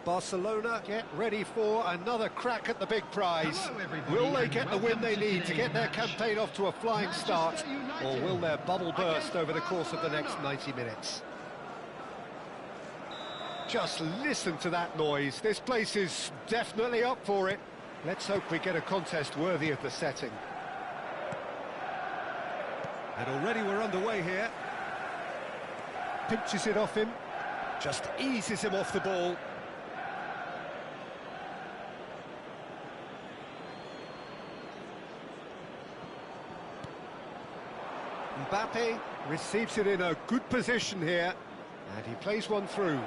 Barcelona get ready for another crack at the big prize. Will they get the win they need to get their campaign off to a flying start, or will their bubble burst over the course of the next 90 minutes? Just listen to that noise. This place is definitely up for it. Let's hope we get a contest worthy of the setting. And already we're underway here. Pinches it off him. Just eases him off the ball. Mbappe receives it in a good position here, and he plays one through.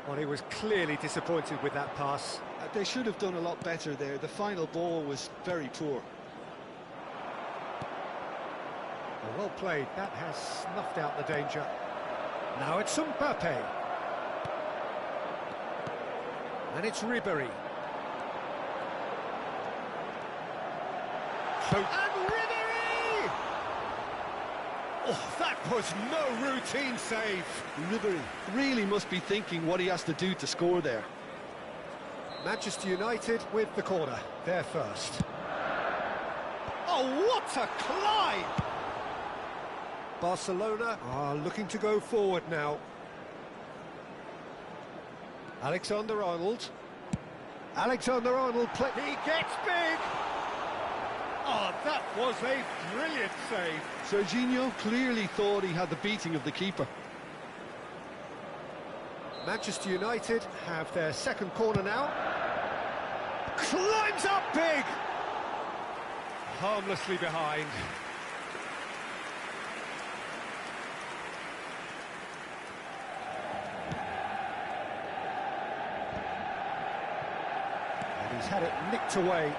Well, he was clearly disappointed with that pass. They should have done a lot better there. The final ball was very poor. Well played. That has snuffed out the danger. Now it's Mbappe. And it's Ribéry. And Ribéry! Oh, that was no routine save. Ribéry really must be thinking what he has to do to score there. Manchester United with the corner. They're first. Oh, what a climb! Barcelona are looking to go forward now. Alexander-Arnold. Alexander-Arnold play. He gets big! Oh, that was a brilliant save. Serginho clearly thought he had the beating of the keeper. Manchester United have their second corner now. Climbs up big! Harmlessly behind. And he's had it nicked away.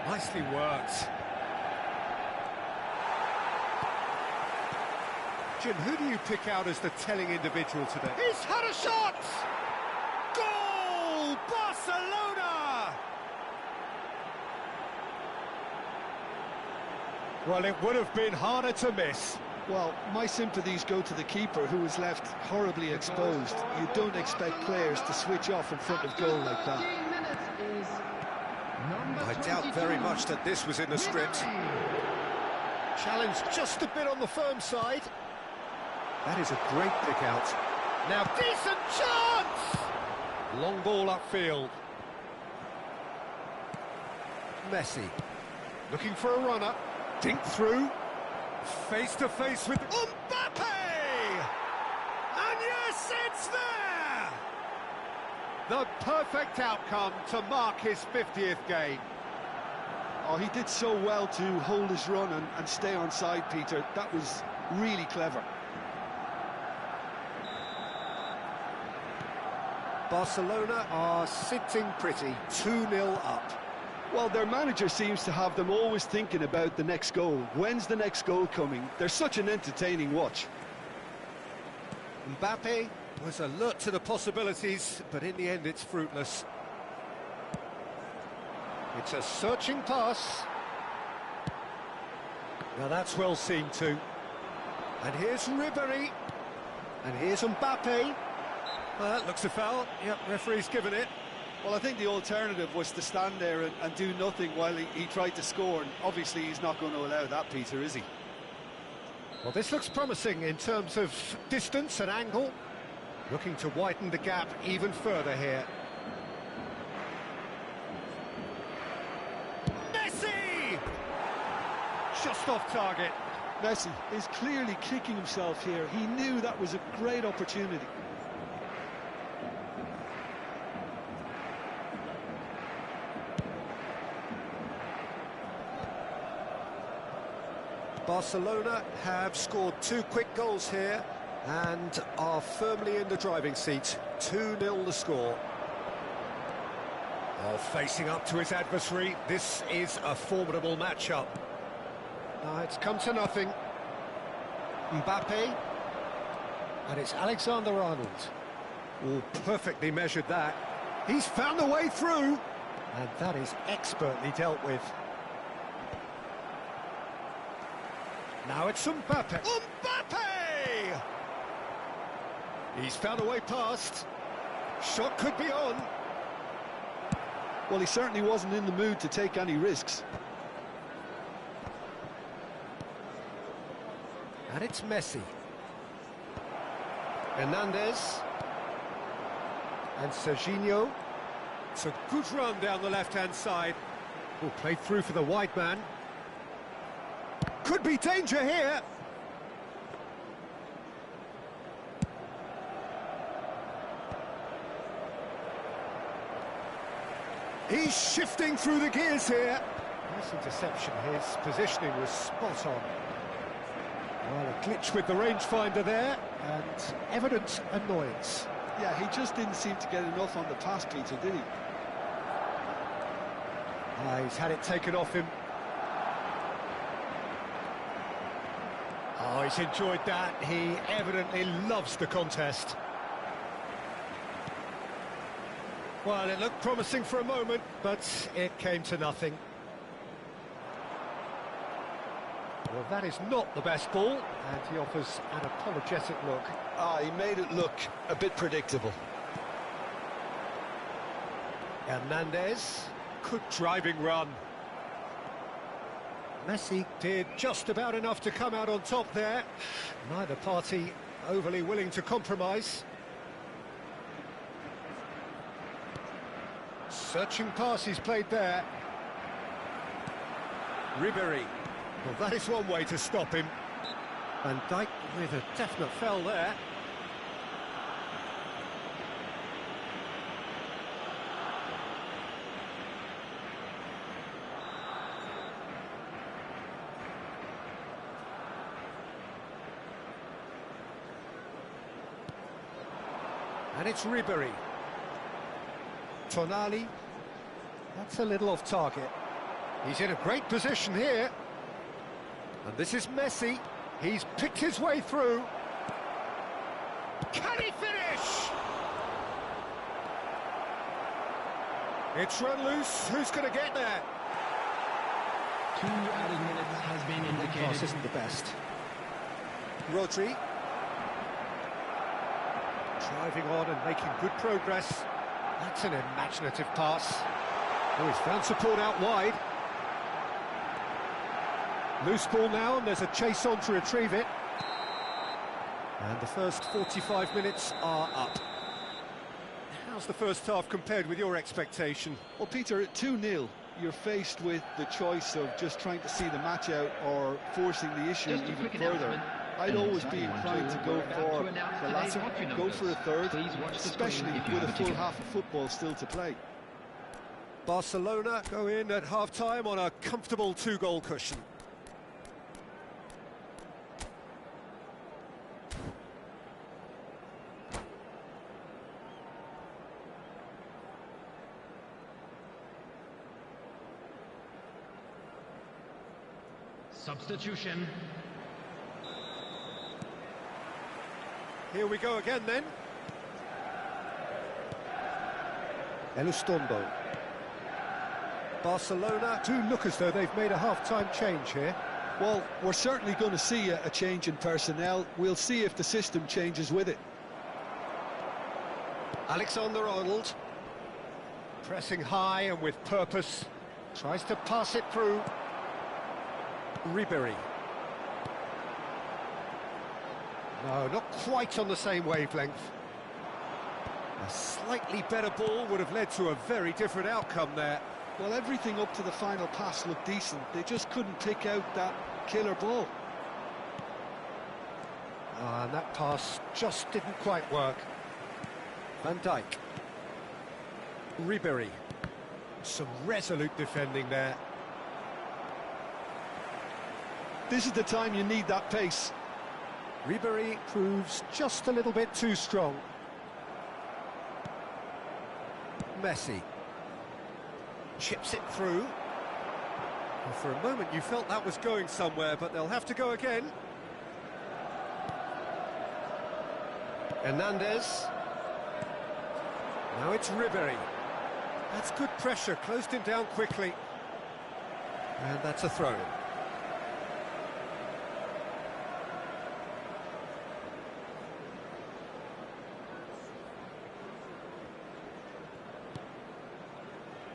Nicely worked. Jim, who do you pick out as the telling individual today? He's had a shot! Goal! Barcelona! Well, it would have been harder to miss. Well, my sympathies go to the keeper, who was left horribly exposed. You don't expect players to switch off in front of goal like that. I doubt very much that this was in the script. Challenge just a bit on the firm side. That is a great pick out. Now, decent chance! Long ball upfield. Messi. Looking for a runner. Dink through. Face to face with Mbappe! And yes, it's there! The perfect outcome to mark his 50th game. Oh, he did so well to hold his run and stay on side, Peter. That was really clever. Barcelona are sitting pretty, 2-0 up. Well, their manager seems to have them always thinking about the next goal. When's the next goal coming? They're such an entertaining watch. Mbappe was alert to the possibilities, but in the end it's fruitless. It's a searching pass. Now that's well seen too. And here's Ribéry. And here's Mbappe. Well, that looks a foul. Yep, referee's given it. Well, I think the alternative was to stand there and do nothing while he tried to score, and obviously he's not going to allow that, Peter, is he? Well, this looks promising in terms of distance and angle. Looking to widen the gap even further here. Messi! Just off target. Messi is clearly kicking himself here. He knew that was a great opportunity. Barcelona have scored 2 quick goals here and are firmly in the driving seat. 2-0 the score. Oh, facing up to his adversary, this is a formidable matchup. Now it's come to nothing. Mbappe. And it's Alexander-Arnold. Oh, perfectly measured that. He's found the way through. And that is expertly dealt with. Now it's Mbappe. Mbappe! He's found a way past. Shot could be on. Well, he certainly wasn't in the mood to take any risks. And it's Messi. Hernandez. And Serginho. It's a good run down the left-hand side. Oh, played through for the wide man. Could be danger here. He's shifting through the gears here. Nice interception. His positioning was spot on. Well, a glitch with the rangefinder there, and evident annoyance. Yeah, he just didn't seem to get enough on the pass, Peter, did he? He's had it taken off him. Oh, he's enjoyed that. He evidently loves the contest. Well, it looked promising for a moment, but it came to nothing. Well, that is not the best ball, and he offers an apologetic look. He made it look a bit predictable. Hernandez, good driving run. Messi did just about enough to come out on top there. Neither party overly willing to compromise. Searching pass he's played there. Ribéry. Well, that is one way to stop him. Van Dijk with a definite foul there. And it's Ribéry. Tonali. That's a little off target. He's in a great position here. And this is Messi. He's picked his way through. Can he finish? It's run loose. Who's going to get there? 2 added minutes has been indicated. The pass isn't the best. Rodri. Driving on and making good progress. That's an imaginative pass. Oh, he's found support out wide. Loose ball now, and there's a chase on to retrieve it. And the first 45 minutes are up. How's the first half compared with your expectation? Well, Peter, at 2-0, you're faced with the choice of just trying to see the match out or forcing the issue even further. I'd always be inclined to go for the latter, go for a third, especially with a full half of football still to play. Barcelona go in at half-time on a comfortable 2-goal cushion. Substitution. Here we go again then. Elustondo. Barcelona do look as though they've made a half-time change here. Well, we're certainly going to see a change in personnel. We'll see if the system changes with it. Alexander-Arnold. Pressing high and with purpose. Tries to pass it through. Ribéry. No, not quite on the same wavelength. A slightly better ball would have led to a very different outcome there. Well, everything up to the final pass looked decent. They just couldn't pick out that killer ball. And that pass just didn't quite work. Van Dijk. Ribéry. Some resolute defending there. This is the time you need that pace. Ribéry proves just a little bit too strong. Messi. Chips it through. Well, for a moment you felt that was going somewhere, but they'll have to go again. Hernandez. Now it's Ribéry. That's good pressure, closed him down quickly. And that's a throw-in.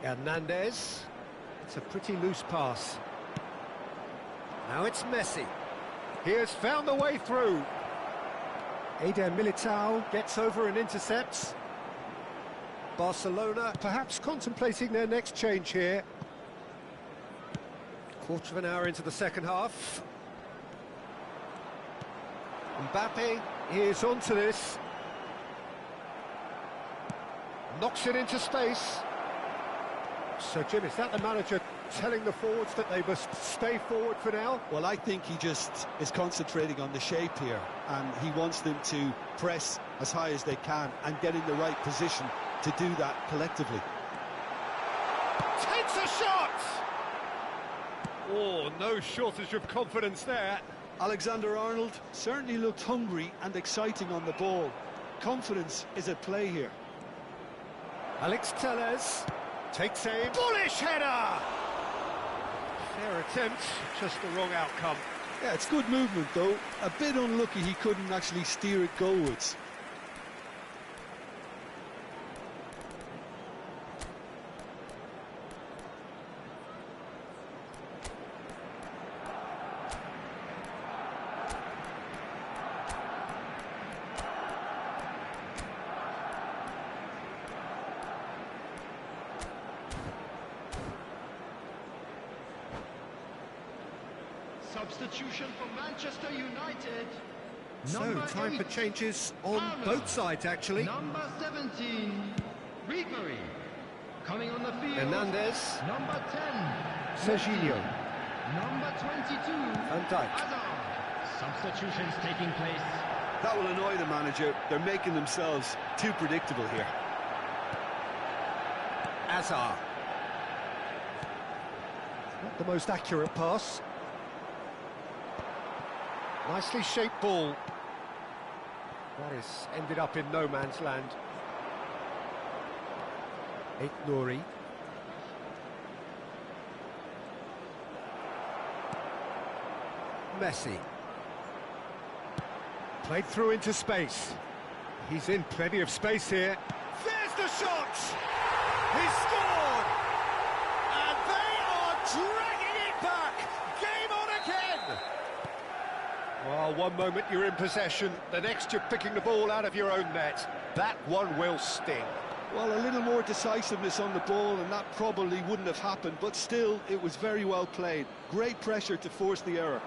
Hernandez. It's a pretty loose pass. Now it's Messi. He has found the way through. Eder Militao gets over and intercepts. Barcelona perhaps contemplating their next change here. Quarter of an hour into the second half. Mbappe is onto this. Knocks it into space. So, Jim, is that the manager telling the forwards that they must stay forward for now? Well, I think he just is concentrating on the shape here, and he wants them to press as high as they can and get in the right position to do that collectively. Takes a shot! Oh, no shortage of confidence there. Alexander-Arnold certainly looked hungry and exciting on the ball. Confidence is at play here. Alex Telles takes a bullish header! Fair attempt, just the wrong outcome. Yeah, it's good movement though. A bit unlucky he couldn't actually steer it goalwards. Substitution for Manchester United. So, time for changes on both sides, actually. Number 17, Ribery. Coming on the field. Hernandez. Number 10, Serginho. Number 22, Van Dijk. Hazard. Substitutions taking place. That will annoy the manager. They're making themselves too predictable here. Hazard. Not the most accurate pass. Nicely shaped ball. That has ended up in no man's land. Nouri. Messi. Played through into space. He's in plenty of space here. There's the shot! He scored! And they are dragging it back! Game on again! Well, one moment you're in possession, the next you're picking the ball out of your own net. That one will sting. Well, a little more decisiveness on the ball and that probably wouldn't have happened, but still, it was very well played. Great pressure to force the error.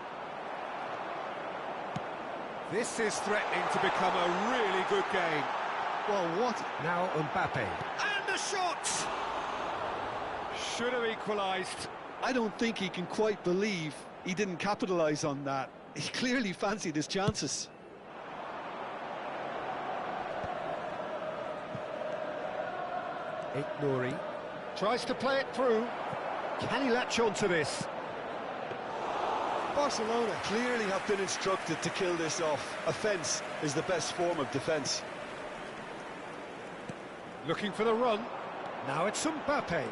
This is threatening to become a really good game. Well, what? Now Mbappe. And the shot! Should have equalised. I don't think he can quite believe he didn't capitalise on that. He clearly fancied his chances. Nouri tries to play it through. Can he latch on to this? Barcelona clearly have been instructed to kill this off. Offence is the best form of defence. Looking for the run. Now it's Mbappe.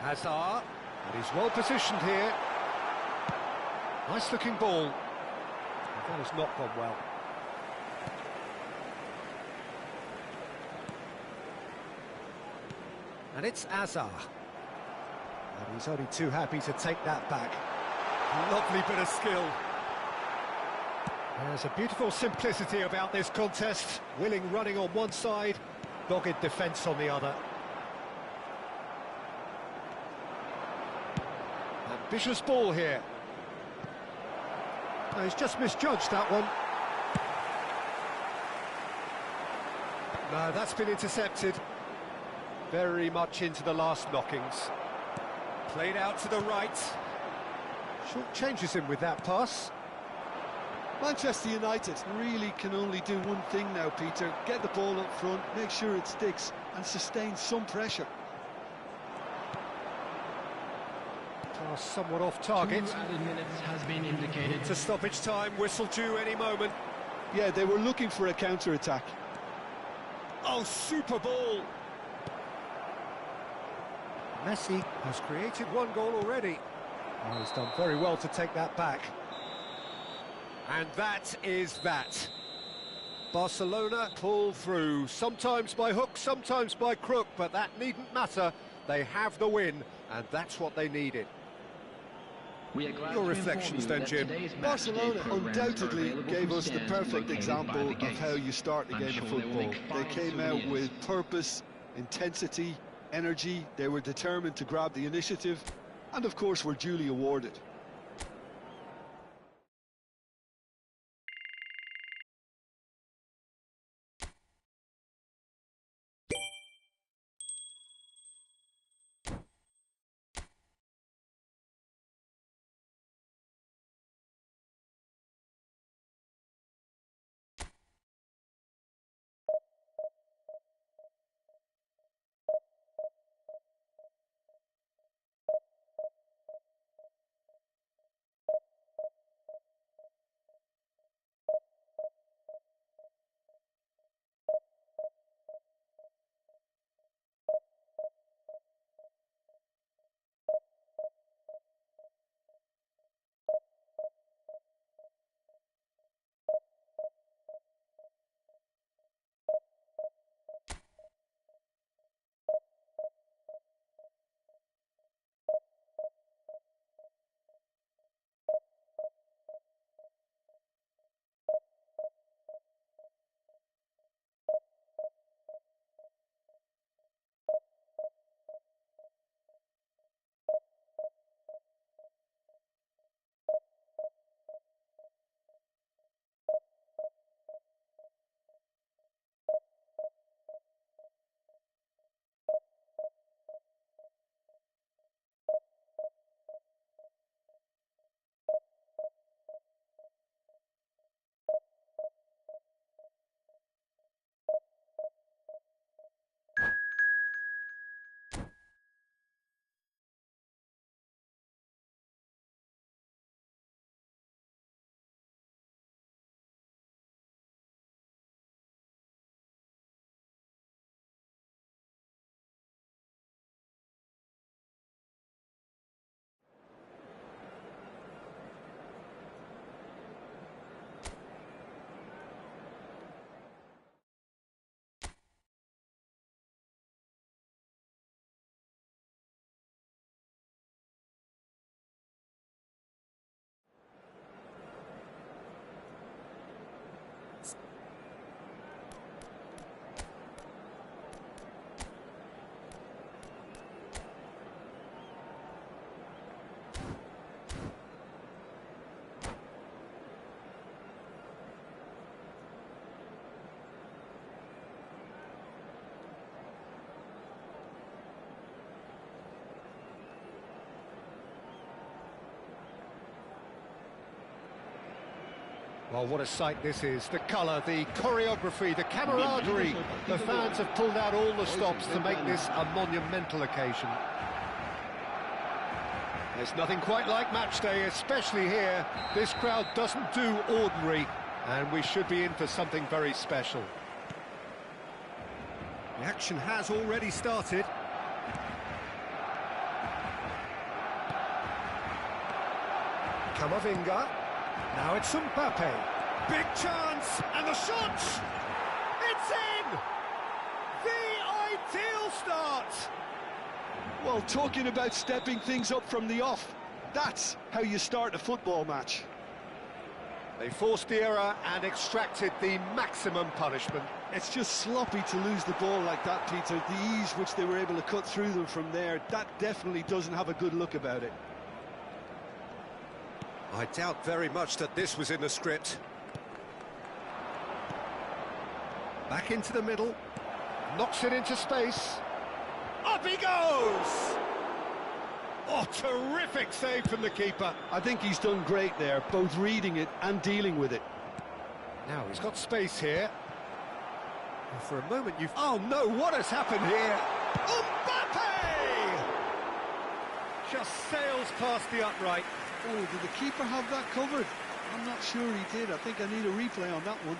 Hazard. And he's well positioned here. Nice looking ball. That has not gone well. And it's Hazard. And he's only too happy to take that back. Lovely bit of skill. There's a beautiful simplicity about this contest. Willing running on one side, dogged defence on the other. Ambitious ball here. No, he's just misjudged that one. No, that's been intercepted. Very much into the last knockings. Played out to the right. Short changes him with that pass. Manchester United really can only do one thing now, Peter. Get the ball up front, make sure it sticks, and sustain some pressure. Pass somewhat off target. 2 added minutes has been indicated. To stoppage time, whistle due any moment. Yeah, they were looking for a counter-attack. Oh, super ball! Messi has created one goal already. Oh, he's done very well to take that back. And that is that. Barcelona pull through, sometimes by hook, sometimes by crook, but that needn't matter. They have the win, and that's what they needed. Your reflections then, Jim? Barcelona undoubtedly gave us the perfect example of how you start a game of football. They came out with purpose, intensity, energy. They were determined to grab the initiative, and of course were duly awarded. Well, what a sight this is. The colour, the choreography, the camaraderie. The fans have pulled out all the stops to make this a monumental occasion. There's nothing quite like match day, especially here. This crowd doesn't do ordinary, and we should be in for something very special. The action has already started. Camavinga. Now it's Mbappe. Big chance, and the shot! It's in! The ideal start! Well, talking about stepping things up from the off, that's how you start a football match. They forced the error and extracted the maximum punishment. It's just sloppy to lose the ball like that, Peter. The ease which they were able to cut through them from there, that definitely doesn't have a good look about it. I doubt very much that this was in the script. Back into the middle. Knocks it into space. Up he goes! Oh, terrific save from the keeper. I think he's done great there, both reading it and dealing with it. Now he's got space here. And for a moment you've... Oh no, what has happened here? Mbappe! Just sails past the upright. Oh, did the keeper have that covered? I'm not sure he did. I think I need a replay on that one.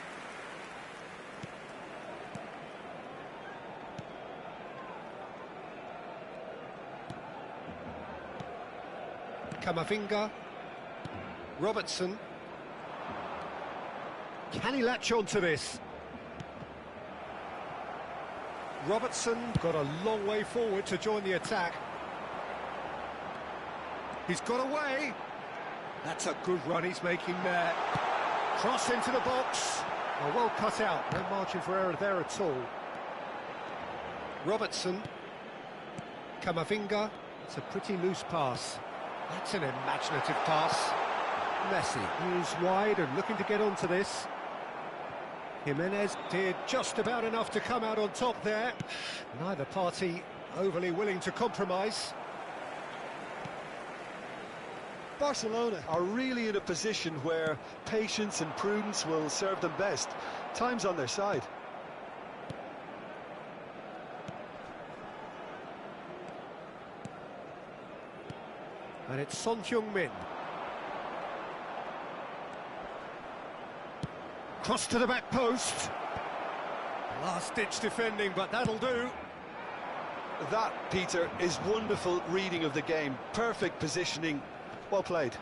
Camavinga. Robertson. Can he latch on to this? Robertson got a long way forward to join the attack. He's got away. That's a good run he's making there. Cross into the box. Oh, well cut out. No margin for error there at all. Robertson. Camavinga. It's a pretty loose pass. That's an imaginative pass. Messi is wide and looking to get onto this. Jimenez did just about enough to come out on top there. Neither party overly willing to compromise. Barcelona are really in a position where patience and prudence will serve them best. Time's on their side. And it's Son Heung-min. Cross to the back post. Last-ditch defending, but that'll do. That, Peter, is wonderful reading of the game. Perfect positioning. Well played.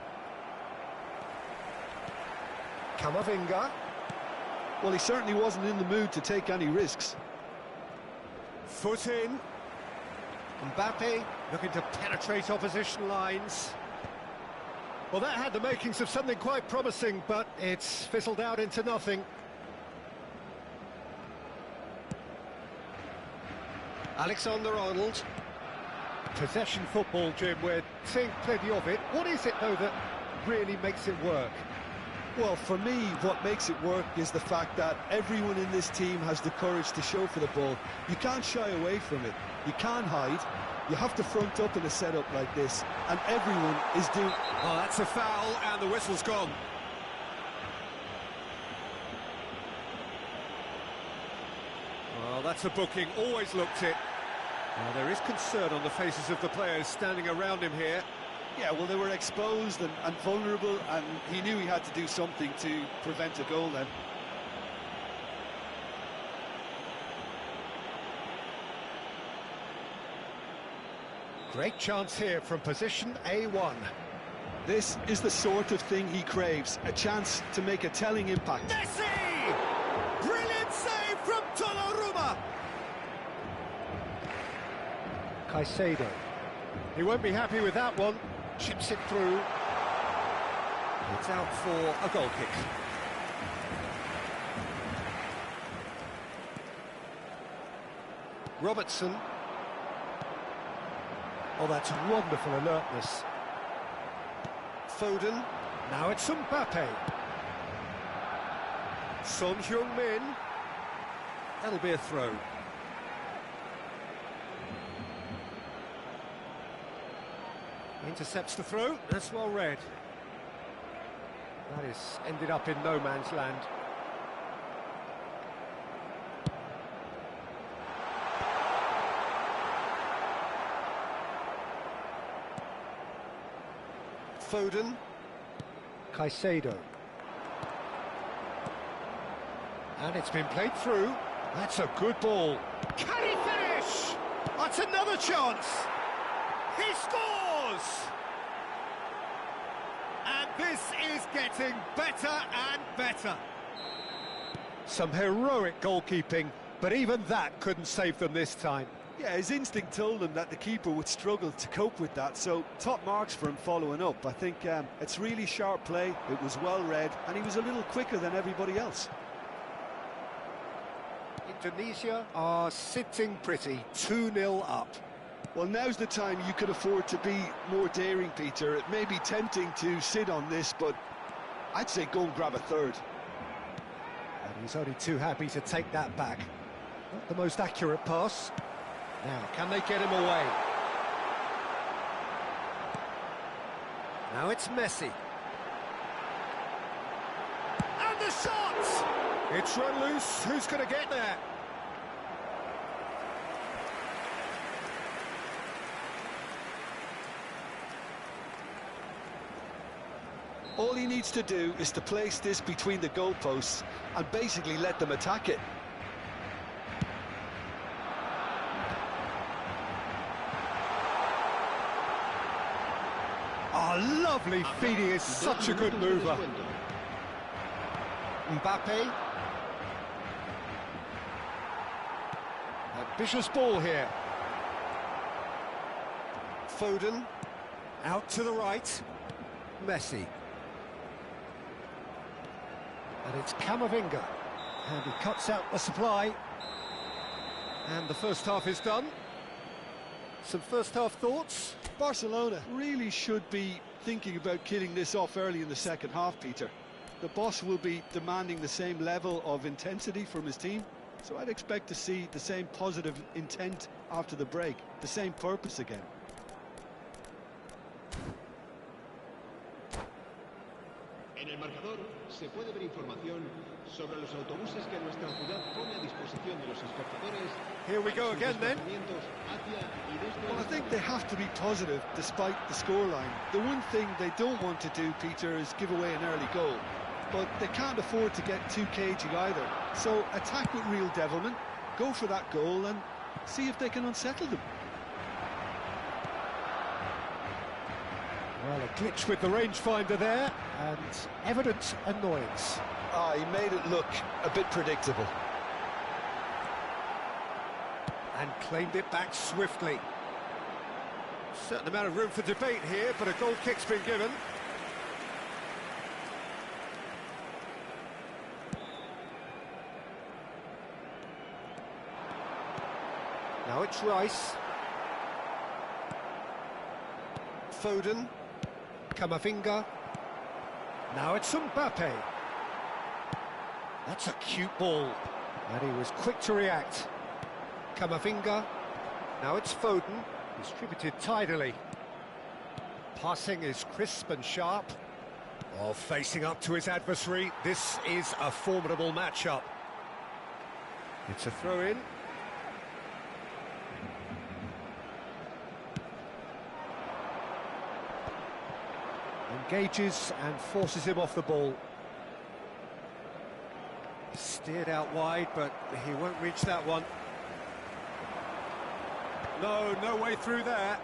Camavinga. Well, he certainly wasn't in the mood to take any risks. Foot in. Mbappe looking to penetrate opposition lines. Well, that had the makings of something quite promising, but it's fizzled out into nothing. Alexander-Arnold. Possession football, Jim, we're seeing plenty of it. What is it, though, that really makes it work? Well, for me, what makes it work is the fact that everyone in this team has the courage to show for the ball. You can't shy away from it. You can't hide. You have to front up in a setup like this, and everyone is doing... Oh, that's a foul, and the whistle's gone. Well, that's a booking, always looked it. Well, there is concern on the faces of the players standing around him here. Yeah, well, they were exposed and vulnerable, and he knew he had to do something to prevent a goal then. Great chance here from position A1. This is the sort of thing he craves, a chance to make a telling impact. Messi! Brilliant save from Donnarumma! Caicedo. He won't be happy with that one. Chips it through. It's out for a goal kick. Robertson. Oh, that's wonderful alertness. Foden. Now it's Mbappe. Son Heung-min. That'll be a throw. Intercepts the throw. That's well read. That is ended up in no man's land. Foden. Caicedo. And it's been played through. That's a good ball. Can he finish? That's another chance. He scores! And this is getting better and better. Some heroic goalkeeping, but even that couldn't save them this time. Yeah, his instinct told him that the keeper would struggle to cope with that, so top marks for him following up. I think it's really sharp play, it was well read, and he was a little quicker than everybody else. Indonesia are sitting pretty, 2-0 up. Well, now's the time you could afford to be more daring, Peter. It may be tempting to sit on this, but I'd say go and grab a third. And he's only too happy to take that back. Not the most accurate pass. Now, can they get him away? Now it's Messi. And the shot! It's run loose. Who's going to get there? All he needs to do is to place this between the goalposts and basically let them attack it. Oh, lovely feed. He is such a good mover. Mbappe. A Ambitious ball here. Foden. Out to the right. Messi. And it's Camavinga. And he cuts out the supply. And the first half is done. Some first half thoughts? Barcelona really should be thinking about killing this off early in the second half, Peter. The boss will be demanding the same level of intensity from his team, so I'd expect to see the same positive intent after the break, the same purpose again. En el marcador se puede ver información sobre los autobuses que nuestra ciudad pone a disposición de los espectadores. Here we go again then. Well, I think they have to be positive despite the scoreline. The one thing they don't want to do, Peter, is give away an early goal. But they can't afford to get too cagey either. So attack with real devilment, go for that goal and see if they can unsettle them. Well, a glitch with the rangefinder there, and evident annoyance. He made it look a bit predictable. And claimed it back swiftly. Certain amount of room for debate here, but a goal kick's been given. Now it's Rice. Foden. Camavinga. Now it's Mbappe. That's a cute ball. And he was quick to react. Camavinga. Now it's Foden. Distributed tidily. Passing is crisp and sharp. Oh, facing up to his adversary. This is a formidable matchup. It's a throw-in. Engages and forces him off the ball. Steered out wide, but he won't reach that one. No way through there.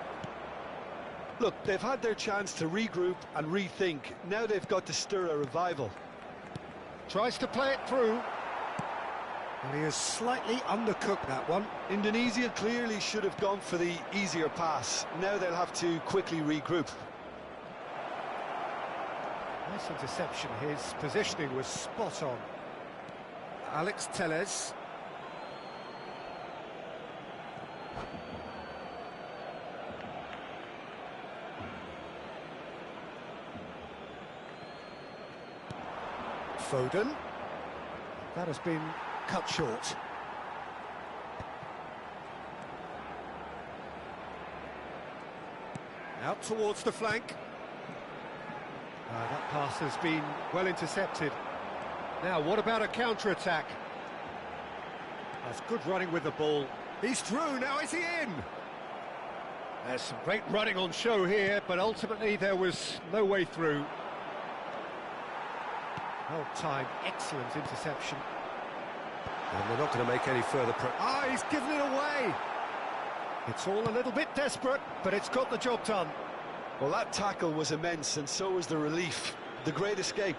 Look, they've had their chance to regroup and rethink. Now they've got to stir a revival. Tries to play it through. And he has slightly undercooked that one. Indonesia clearly should have gone for the easier pass. Now they'll have to quickly regroup. Nice interception. His positioning was spot on. Alex Telles. Foden. That has been cut short. Out towards the flank. That pass has been well intercepted. Now, what about a counter-attack? That's good running with the ball. He's through, now is he in? There's some great running on show here, but ultimately there was no way through. Well timed, excellent interception. And they're not going to make any further he's given it away! It's all a little bit desperate, but it's got the job done. Well, that tackle was immense, and so was the relief. The great escape.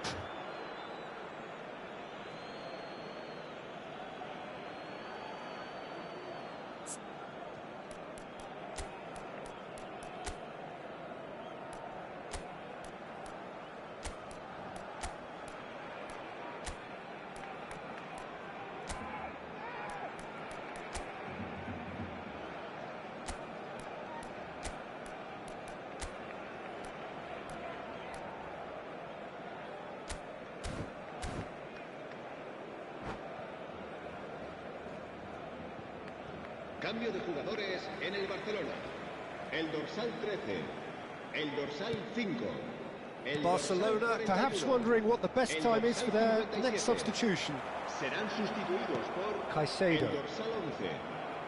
Cambio de jugadores en el Barcelona. El dorsal 13, el dorsal 5. Barcelona perhaps wondering what the best time is for their next substitution. Serán sustituidos por Caicedo. el dorsal 11,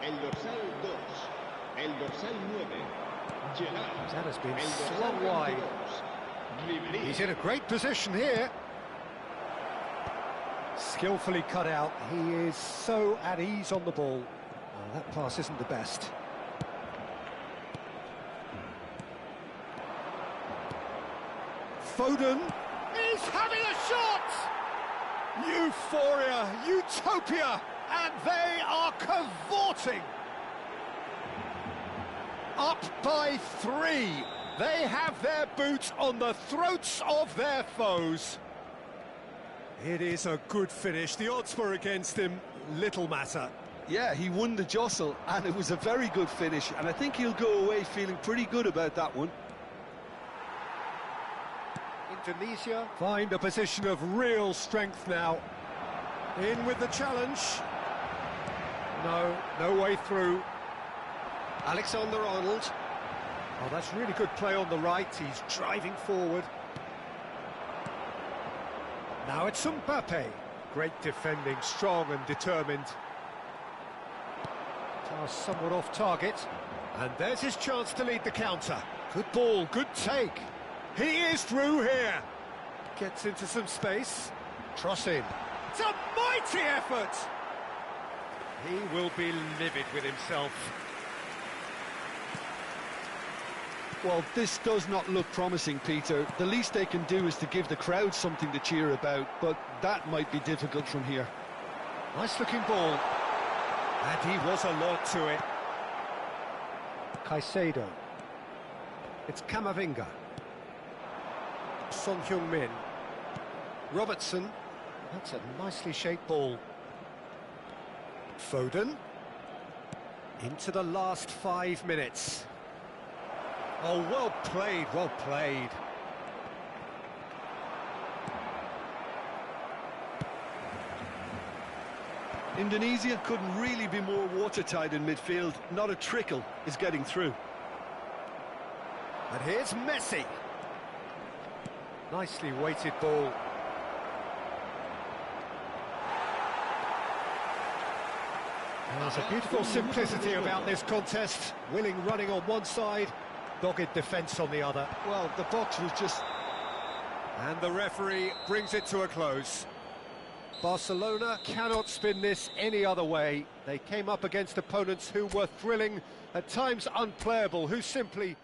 el dorsal 2, el dorsal 9. Gerard. That has been slung wide. He's in a great position here. Skillfully cut out. He is so at ease on the ball. Oh, that pass isn't the best. Foden is having a shot! Euphoria, utopia, and they are cavorting! Up by 3. They have their boots on the throats of their foes. It is a good finish. The odds were against him. Little matter. Yeah, he won the jostle, and it was a very good finish, and I think he'll go away feeling pretty good about that one. Indonesia find a position of real strength now. In with the challenge. No way through. Alexander-Arnold. Oh, that's really good play on the right. He's driving forward. Now it's Mbappe. Great defending, strong and determined. Task somewhat off target. And there's his chance to lead the counter. Good ball, good take. He is through here. Gets into some space. Cross in. It's a mighty effort. He will be livid with himself. Well, this does not look promising, Peter. The least they can do is to give the crowd something to cheer about, but that might be difficult from here. Nice looking ball. And he was alert to it. Caicedo. It's Camavinga. Son Heung-min. Robertson. That's a nicely shaped ball. Foden. Into the last 5 minutes. Oh, well played, well played. Indonesia couldn't really be more watertight in midfield. Not a trickle is getting through. And here's Messi. Nicely weighted ball. There's a beautiful simplicity about this contest. Willing running on one side, dogged defence on the other. Well, the box was just... And the referee brings it to a close. Barcelona cannot spin this any other way. They came up against opponents who were thrilling, at times unplayable, who simply...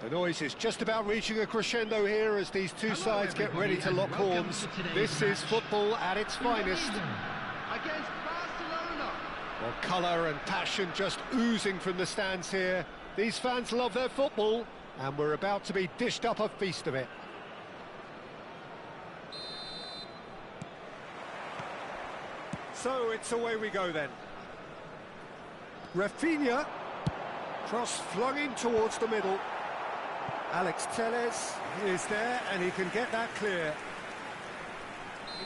The noise is just about reaching a crescendo here as these two sides get ready to lock horns. This is football at its finest. Against Barcelona. Well, colour and passion just oozing from the stands here. These fans love their football, and we're about to be dished up a feast of it. So it's away we go then. Rafinha, cross flung in towards the middle. Alex Telles is there, and he can get that clear.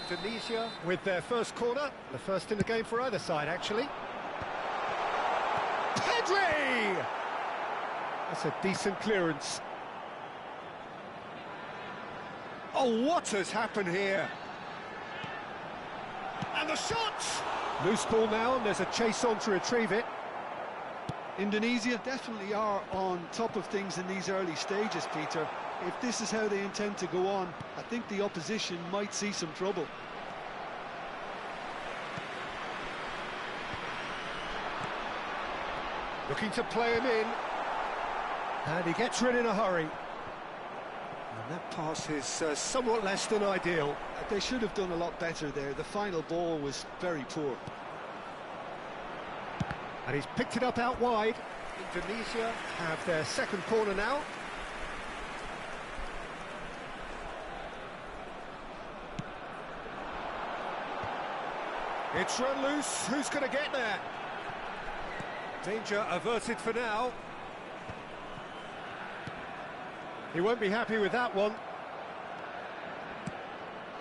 Indonesia with their first corner, the first in the game for either side, actually. Pedri! That's a decent clearance. Oh, what has happened here? And the shot! Loose ball now, and there's a chase on to retrieve it. Indonesia definitely are on top of things in these early stages, Peter. If this is how they intend to go on, I think the opposition might see some trouble. Looking to play him in. And he gets rid in a hurry. And that pass is somewhat less than ideal. They should have done a lot better there. The final ball was very poor. And he's picked it up out wide. Indonesia have their second corner now. It's run loose. Who's going to get there? Danger averted for now. He won't be happy with that one.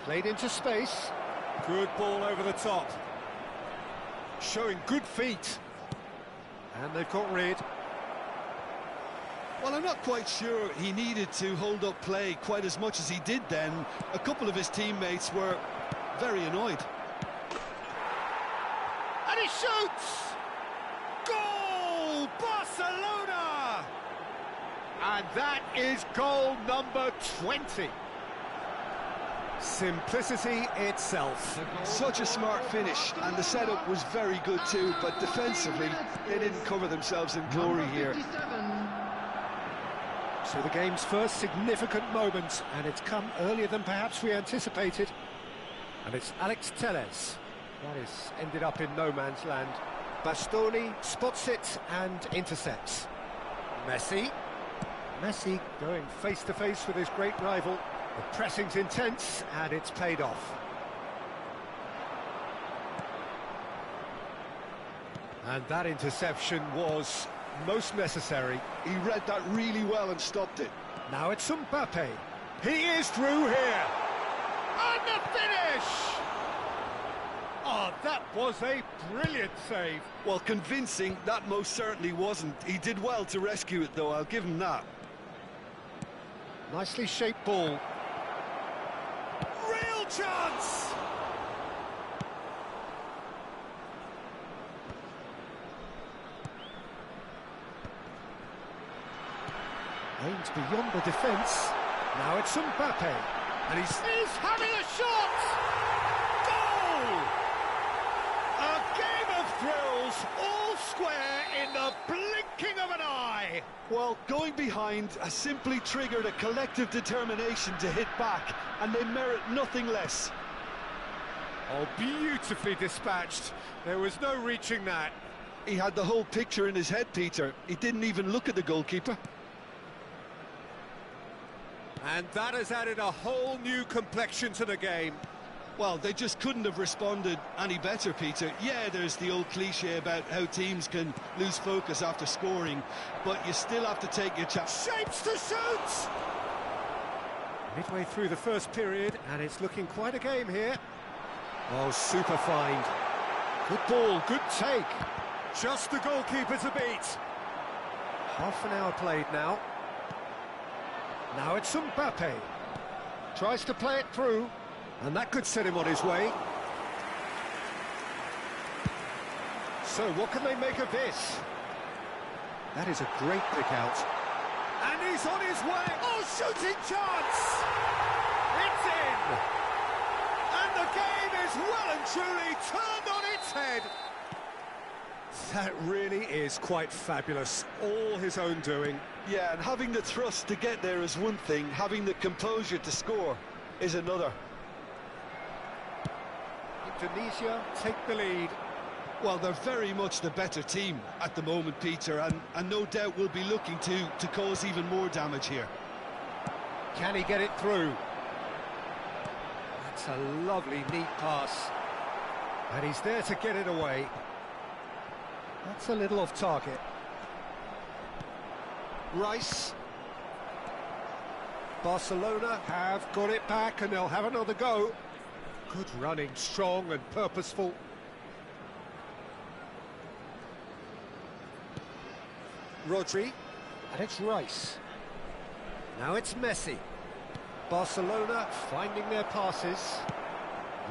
Played into space. Good ball over the top. Showing good feet. And they've got rid. Well, I'm not quite sure he needed to hold up play quite as much as he did then. A couple of his teammates were very annoyed. And he shoots! Goal! Barcelona! And that is goal number 20. Simplicity itself. Such a smart finish, and the setup was very good too, but defensively they didn't cover themselves in glory here. So the game's first significant moment, and it's come earlier than perhaps we anticipated. And it's Alex Telles. That is ended up in no man's land. Bastoni spots it and intercepts. Messi going face to face with his great rival. The pressing's intense, and it's paid off. And that interception was most necessary. He read that really well and stopped it. Now it's Mbappe. He is through here. And the finish! Oh, that was a brilliant save. Well, convincing, that most certainly wasn't. He did well to rescue it, though, I'll give him that. Nicely shaped ball. Real chance! Aims beyond the defence. Now it's Mbappe. And he's having a shot! Goal! A game of thrills, all square in the blinking of an eye. Well, going behind has simply triggered a collective determination to hit back, and they merit nothing less. Oh, beautifully dispatched. There was no reaching that. He had the whole picture in his head, Peter. He didn't even look at the goalkeeper. And that has added a whole new complexion to the game. Well, they just couldn't have responded any better, Peter. Yeah, there's the old cliche about how teams can lose focus after scoring, but you still have to take your chance. Shapes to shoot! Midway through the first period, and it's looking quite a game here. Oh, super find. Good ball, good take. Just the goalkeeper to beat. Half an hour played now. Now it's Mbappe. Tries to play it through, and that could set him on his way. So what can they make of this? That is a great pick out. And he's on his way. Oh, shooting chance! It's in! And the game is well and truly turned on its head. That really is quite fabulous. All his own doing. Yeah, and having the thrust to get there is one thing, having the composure to score is another. Indonesia take the lead. Well, they're very much the better team at the moment, Peter, and no doubt will be looking to cause even more damage here. Can he get it through? That's a lovely, neat pass. And he's there to get it away. That's a little off target. Rice. Barcelona have got it back and they'll have another go. Good running, strong and purposeful. Rodri, and it's Rice. Now it's Messi. Barcelona finding their passes.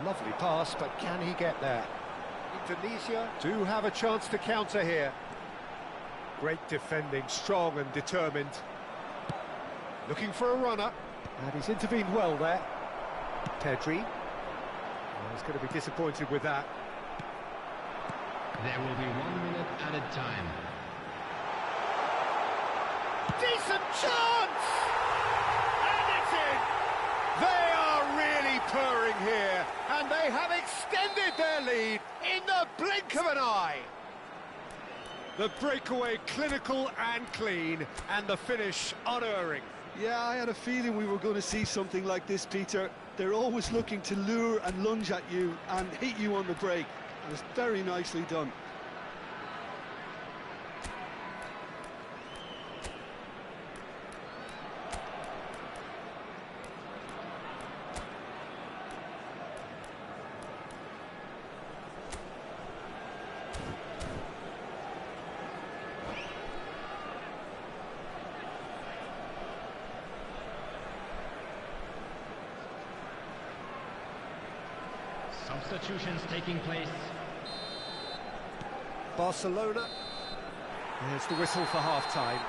Lovely pass, but can he get there? Indonesia do have a chance to counter here. Great defending, strong and determined. Looking for a runner, and he's intervened well there. Pedri. Well, he's going to be disappointed with that. There will be 1 minute added time. Decent chance! And it's in! They are really purring here, and they have extended their lead in the blink of an eye. The breakaway clinical and clean, and the finish unerring. Yeah, I had a feeling we were going to see something like this, Peter. They're always looking to lure and lunge at you and hit you on the break. It was very nicely done. Substitutions taking place. Barcelona. There's the whistle for half-time.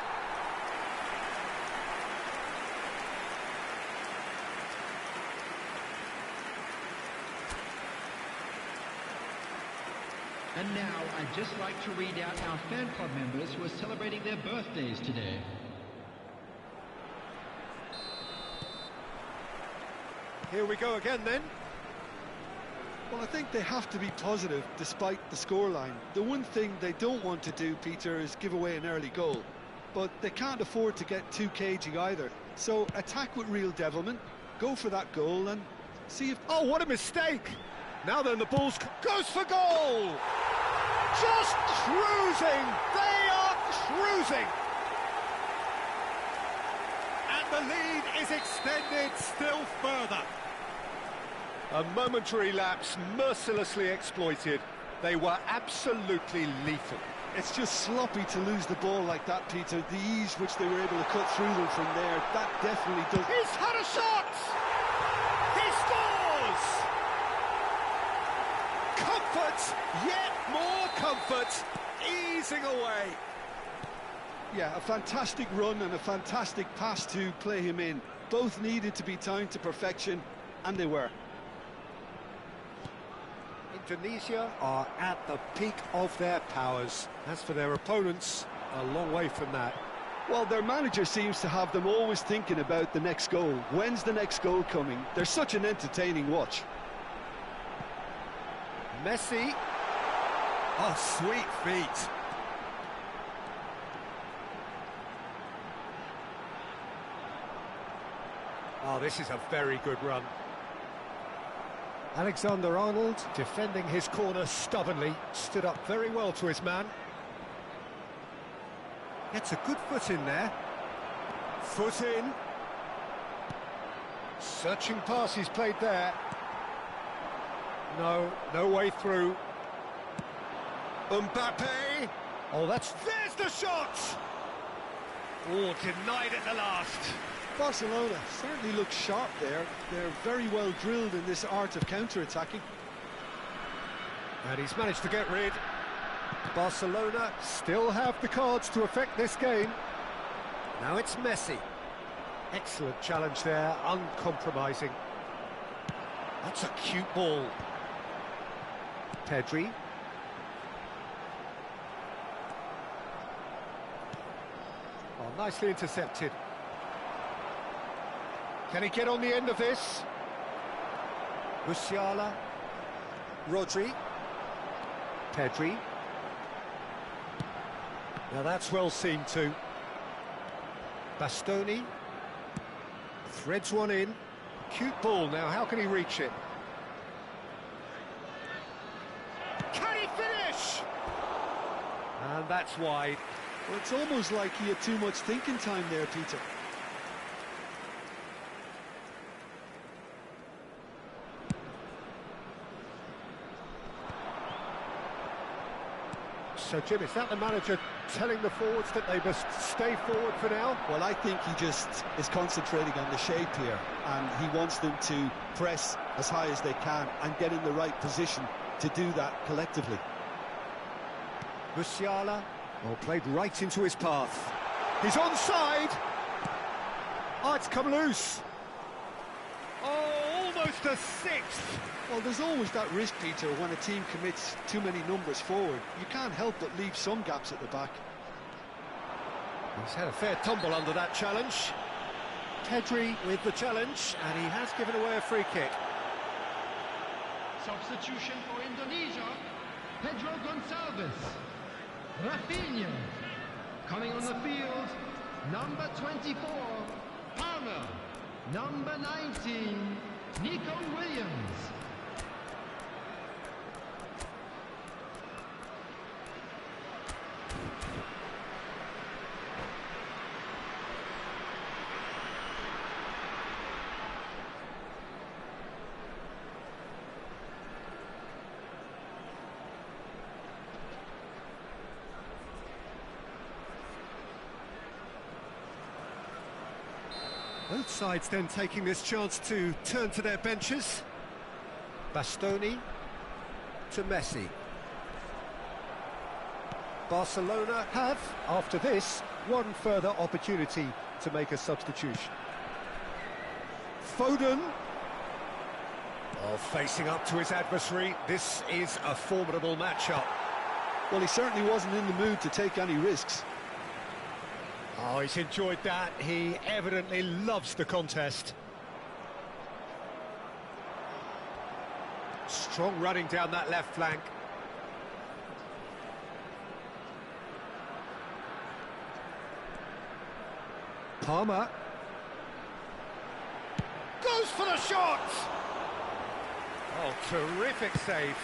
And now I'd just like to read out our fan club members who are celebrating their birthdays today. Here we go again then. Well, I think they have to be positive despite the scoreline. The one thing they don't want to do, Peter, is give away an early goal. But they can't afford to get too cagey either. So attack with real devilment, go for that goal and see if... Oh, what a mistake! Now then, the ball's goes for goal! Just cruising! They are cruising! And the lead is extended still further. A momentary lapse mercilessly exploited. They were absolutely lethal. It's just sloppy to lose the ball like that, Peter. The ease which they were able to cut through them from there, that definitely does... He's had a shot! He scores! Comfort, yet more comfort, easing away. Yeah, a fantastic run and a fantastic pass to play him in. Both needed to be timed to perfection, and they were. Indonesia are at the peak of their powers. As for their opponents, a long way from that. Well, their manager seems to have them always thinking about the next goal. When's the next goal coming? They're such an entertaining watch. Messi. Oh, sweet feet. Oh, this is a very good run. Alexander-Arnold, defending his corner stubbornly, stood up very well to his man. Gets a good foot in there. Foot in. Searching pass he's played there. No way through. Mbappe. Oh, there's the shot! Oh, denied at the last. Barcelona certainly looks sharp there. They're very well drilled in this art of counter-attacking. And he's managed to get rid. Barcelona still have the cards to affect this game. Now it's Messi. Excellent challenge there, uncompromising. That's a cute ball. Pedri. Well, nicely intercepted. Can he get on the end of this? Musiala. Rodri. Pedri. Now that's well seen too. Bastoni. Threads one in. Cute ball now, how can he reach it? Can he finish? And that's wide. Well, it's almost like he had too much thinking time there, Peter. So, Jim, is that the manager telling the forwards that they must stay forward for now? Well, I think he just is concentrating on the shape here, and he wants them to press as high as they can and get in the right position to do that collectively. Musiala, well, played right into his path. He's onside! Oh, it's come loose. Oh, almost a sixth. Well, there's always that risk, Peter, when a team commits too many numbers forward. You can't help but leave some gaps at the back. He's had a fair tumble under that challenge. Pedri with the challenge, and he has given away a free kick. Substitution for Indonesia, Pedro Gonçalves. Rafinha. Coming on the field, number 24, Palmer. Number 19, Nico Williams. Both sides then taking this chance to turn to their benches. Bastoni to Messi. Barcelona have, after this, one further opportunity to make a substitution. Foden. Oh, facing up to his adversary, this is a formidable matchup. Well, he certainly wasn't in the mood to take any risks. Oh, he's enjoyed that. He evidently loves the contest. Strong running down that left flank. Palmer. Goes for the shot! Oh, terrific save.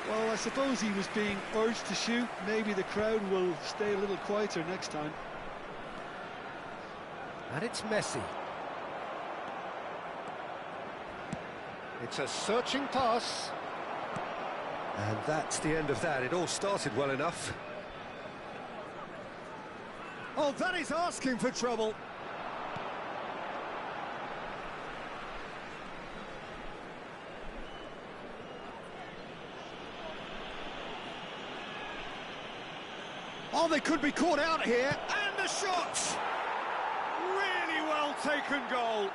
Well, I suppose he was being urged to shoot. Maybe the crowd will stay a little quieter next time. And it's Messi. It's a searching pass. And that's the end of that. It all started well enough. Oh, that is asking for trouble. Oh, they could be caught out here. And the shot! Really well taken goal.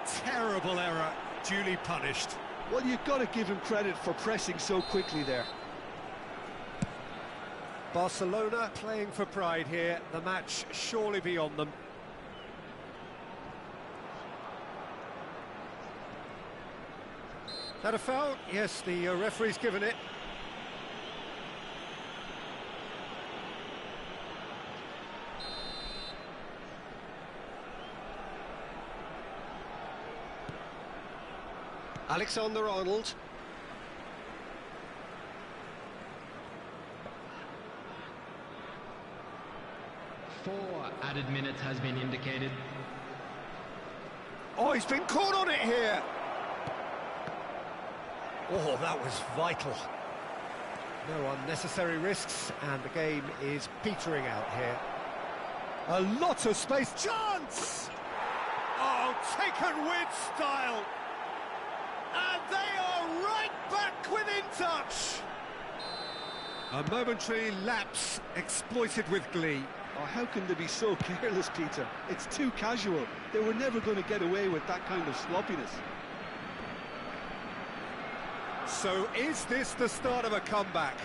Terrible error, duly punished. Well, you've got to give him credit for pressing so quickly there. Barcelona playing for pride here. The match surely beyond them. That a foul? Yes, the referee's given it. Alexander-Arnold. Four added minutes has been indicated. Oh, he's been caught on it here. Oh, that was vital. No unnecessary risks, and the game is petering out here. A lot of space. Chance! Oh, taken with style. And they are right back within touch. A momentary lapse exploited with glee. Oh, how can they be so careless, Peter? It's too casual. They were never going to get away with that kind of sloppiness. So is this the start of a comeback?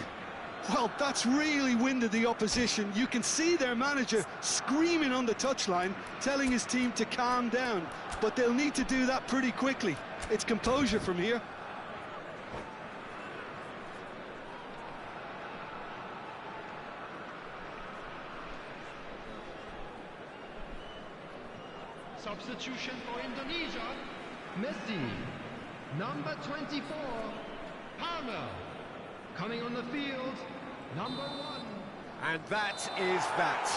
Well, that's really winded the opposition. You can see their manager screaming on the touchline, telling his team to calm down. But they'll need to do that pretty quickly. It's composure from here. Substitution for Indonesia, Messi. Number 24, Palmer. Coming on the field, number 1. And that is that.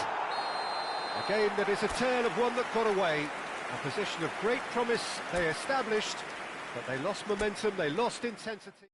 A game that is a tale of one that got away. A position of great promise they established, but they lost momentum, they lost intensity.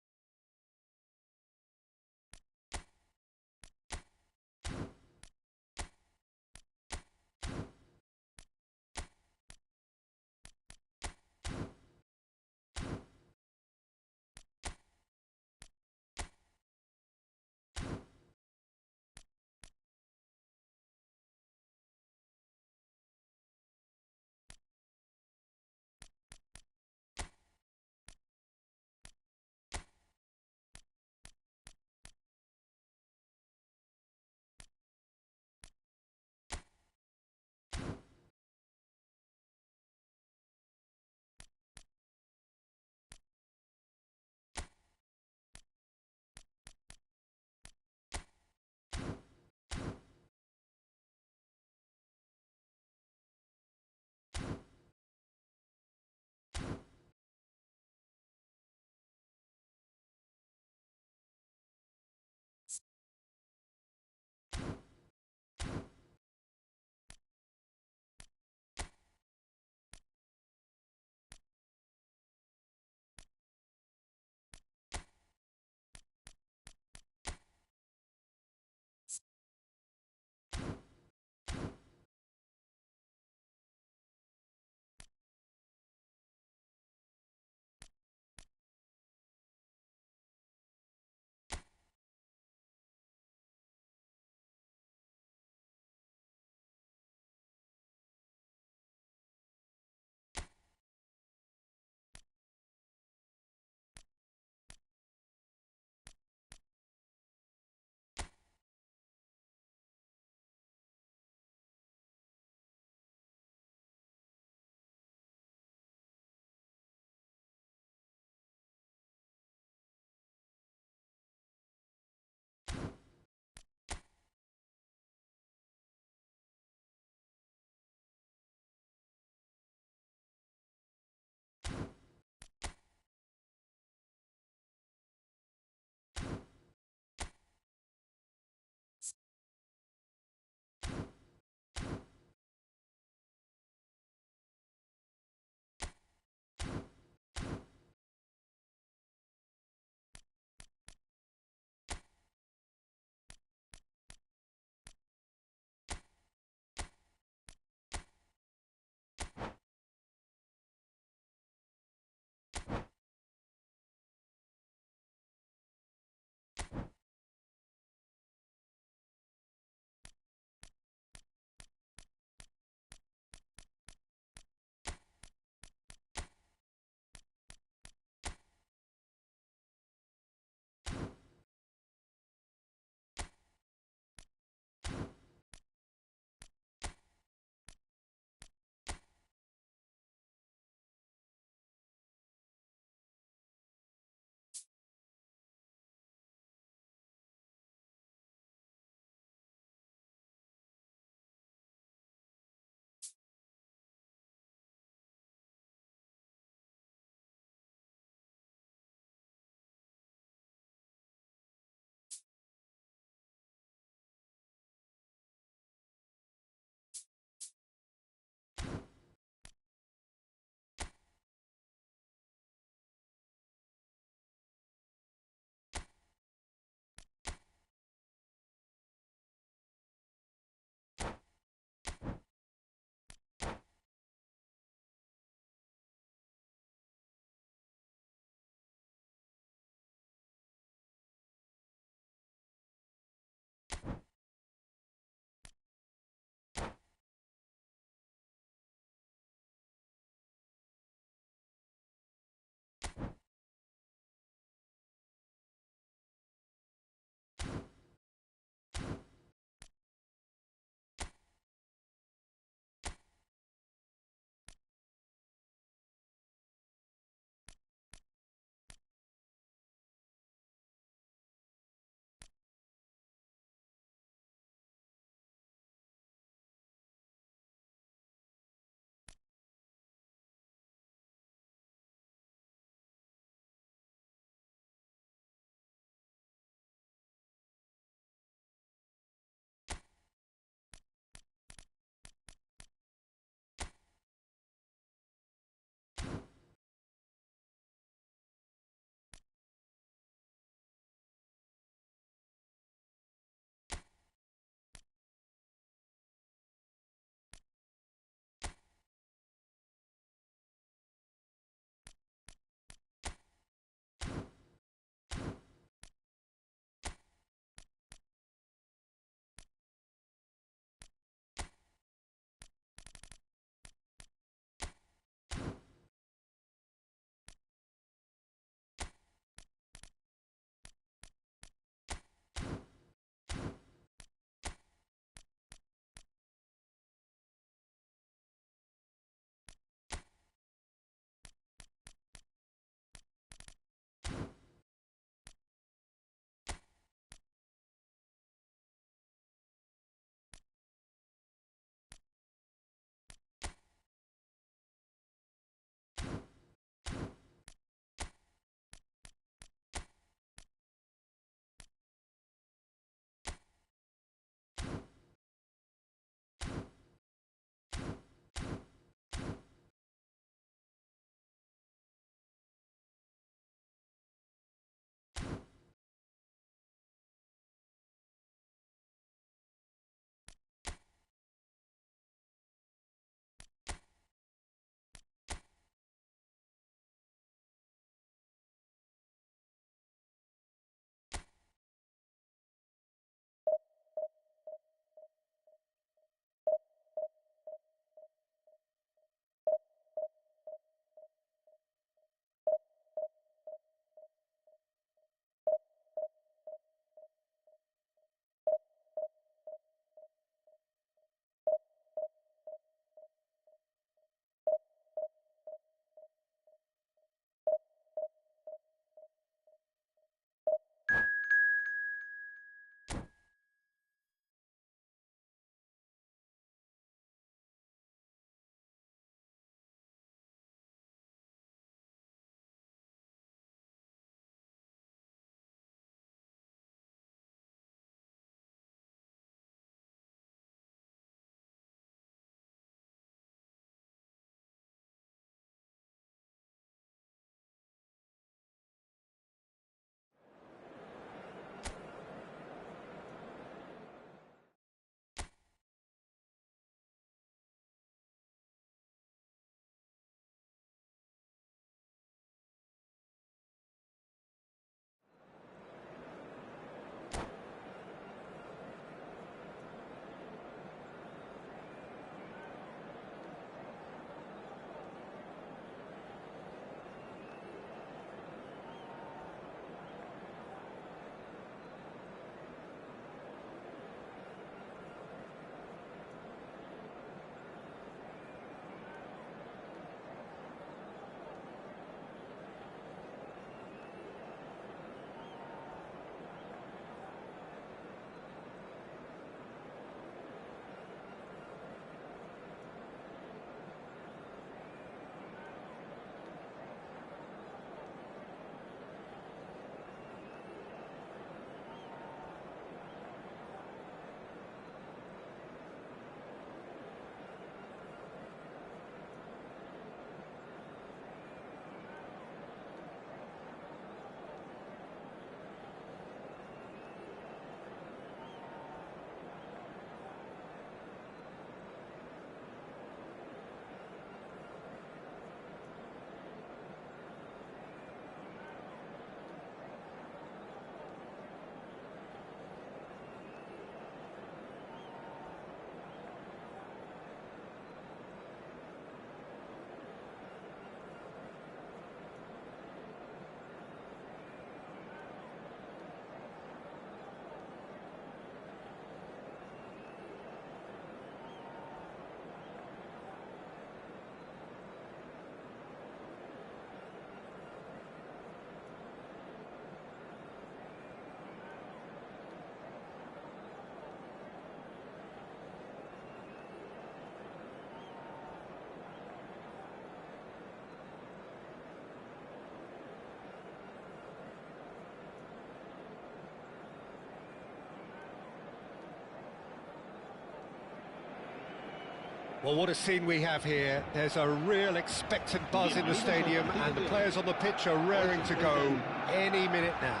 Well, what a scene we have here. There's a real expectant buzz in the stadium, and the players on the pitch are raring to go any minute now.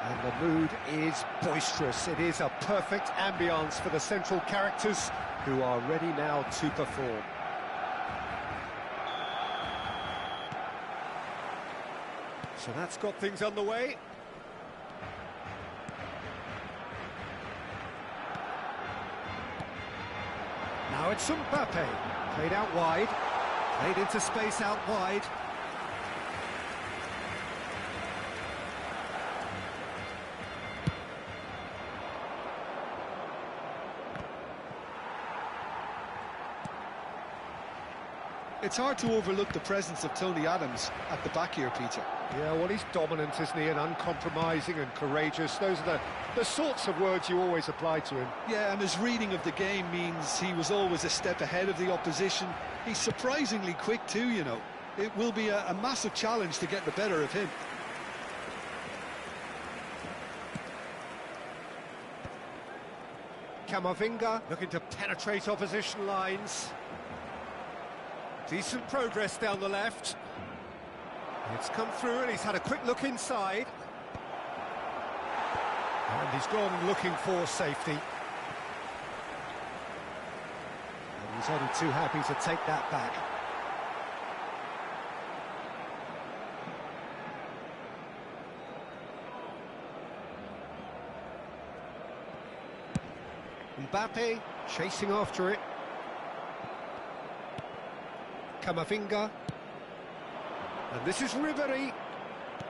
And the mood is boisterous. It is a perfect ambience for the central characters who are ready now to perform. So that's got things underway. Now it's Mbappe, played out wide, played into space out wide. It's hard to overlook the presence of Tony Adams at the back here, Peter. Yeah, well, he's dominant, isn't he, and uncompromising and courageous. Those are the sorts of words you always apply to him. Yeah, and his reading of the game means he was always a step ahead of the opposition. He's surprisingly quick too, you know. It will be a massive challenge to get the better of him. Camavinga looking to penetrate opposition lines. Decent progress down the left. It's come through and he's had a quick look inside. And he's gone looking for safety. And he's only too happy to take that back. Mbappe chasing after it. Camavinga. And this is Ribery.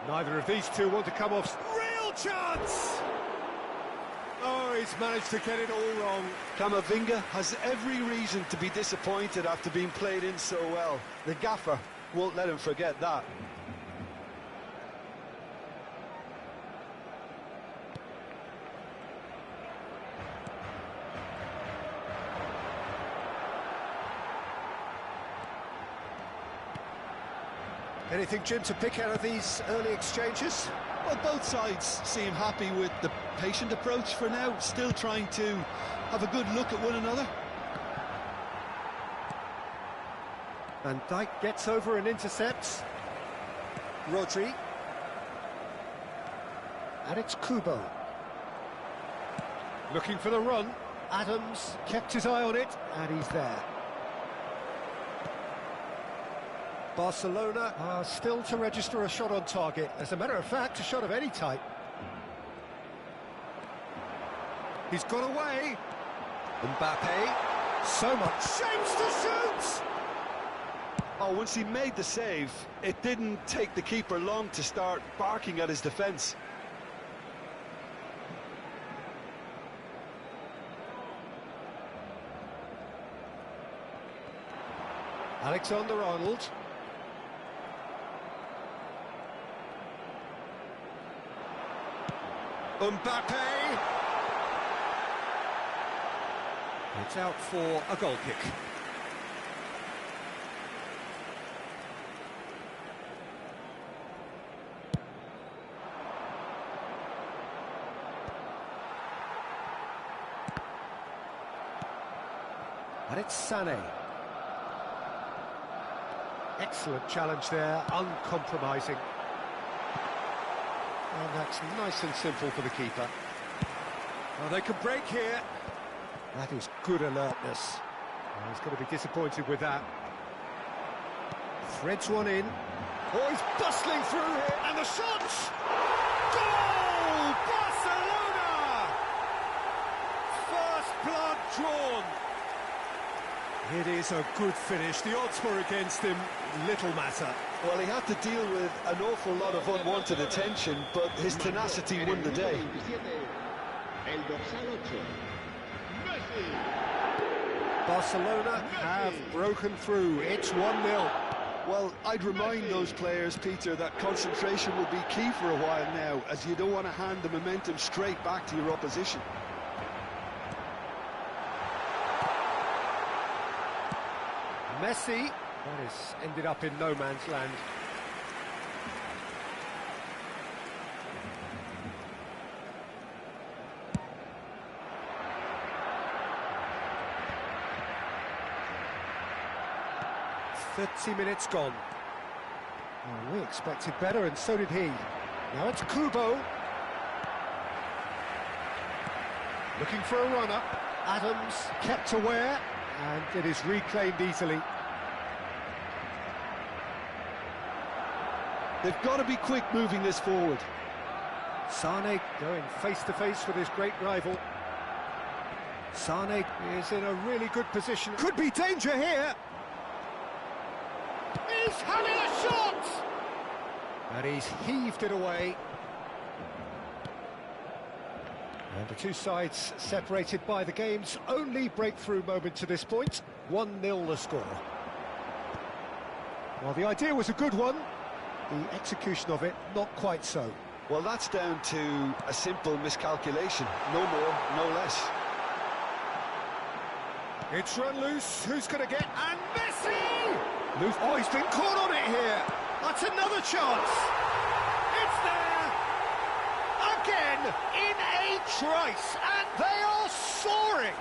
Neither of these two want to come off. Real chance! Oh, he's managed to get it all wrong. Camavinga has every reason to be disappointed after being played in so well. The gaffer won't let him forget that. Anything, Jim, to pick out of these early exchanges? Well, both sides seem happy with the patient approach for now, still trying to have a good look at one another. Van Dijk gets over and intercepts. Rodri. And it's Kubo. Looking for the run. Adams kept his eye on it, and he's there. Barcelona are still to register a shot on target. As a matter of fact, a shot of any type. He's got away. Mbappe. So much shapes to shoot! Oh, once he made the save, it didn't take the keeper long to start barking at his defence. Alexander-Arnold. Mbappe! It's out for a goal kick. And it's Sané. Excellent challenge there, uncompromising. And that's nice and simple for the keeper. Well, they can break here. That is good alertness. Well, he's going to be disappointed with that. Threads one in. Oh, he's bustling through here. And the shot! Goal! Barcelona! First blood drawn. It is a good finish. The odds were against him. Little matter. Well, he had to deal with an awful lot of unwanted attention, but his tenacity won the day. Barcelona have broken through. It's 1-0. Well, I'd remind those players, Peter, that concentration will be key for a while now, as you don't want to hand the momentum straight back to your opposition. Messi. That has ended up in no man's land. 30 minutes gone. Oh, we expected better, and so did he. Now it's Kubo. Looking for a runner. Adams kept aware, and it is reclaimed easily. They've got to be quick moving this forward. Sane going face-to-face with his great rival. Sane is in a really good position. Could be danger here. He's having a shot! And he's heaved it away. And the two sides separated by the game's only breakthrough moment to this point. 1-0 the score. Well, the idea was a good one. The execution of it, not quite so. Well, that's down to a simple miscalculation. No more, no less. It's run loose. Who's going to get? And Messi! Loose. Oh, he's been caught on it here. That's another chance. It's there. Again, in a trice. And they are soaring.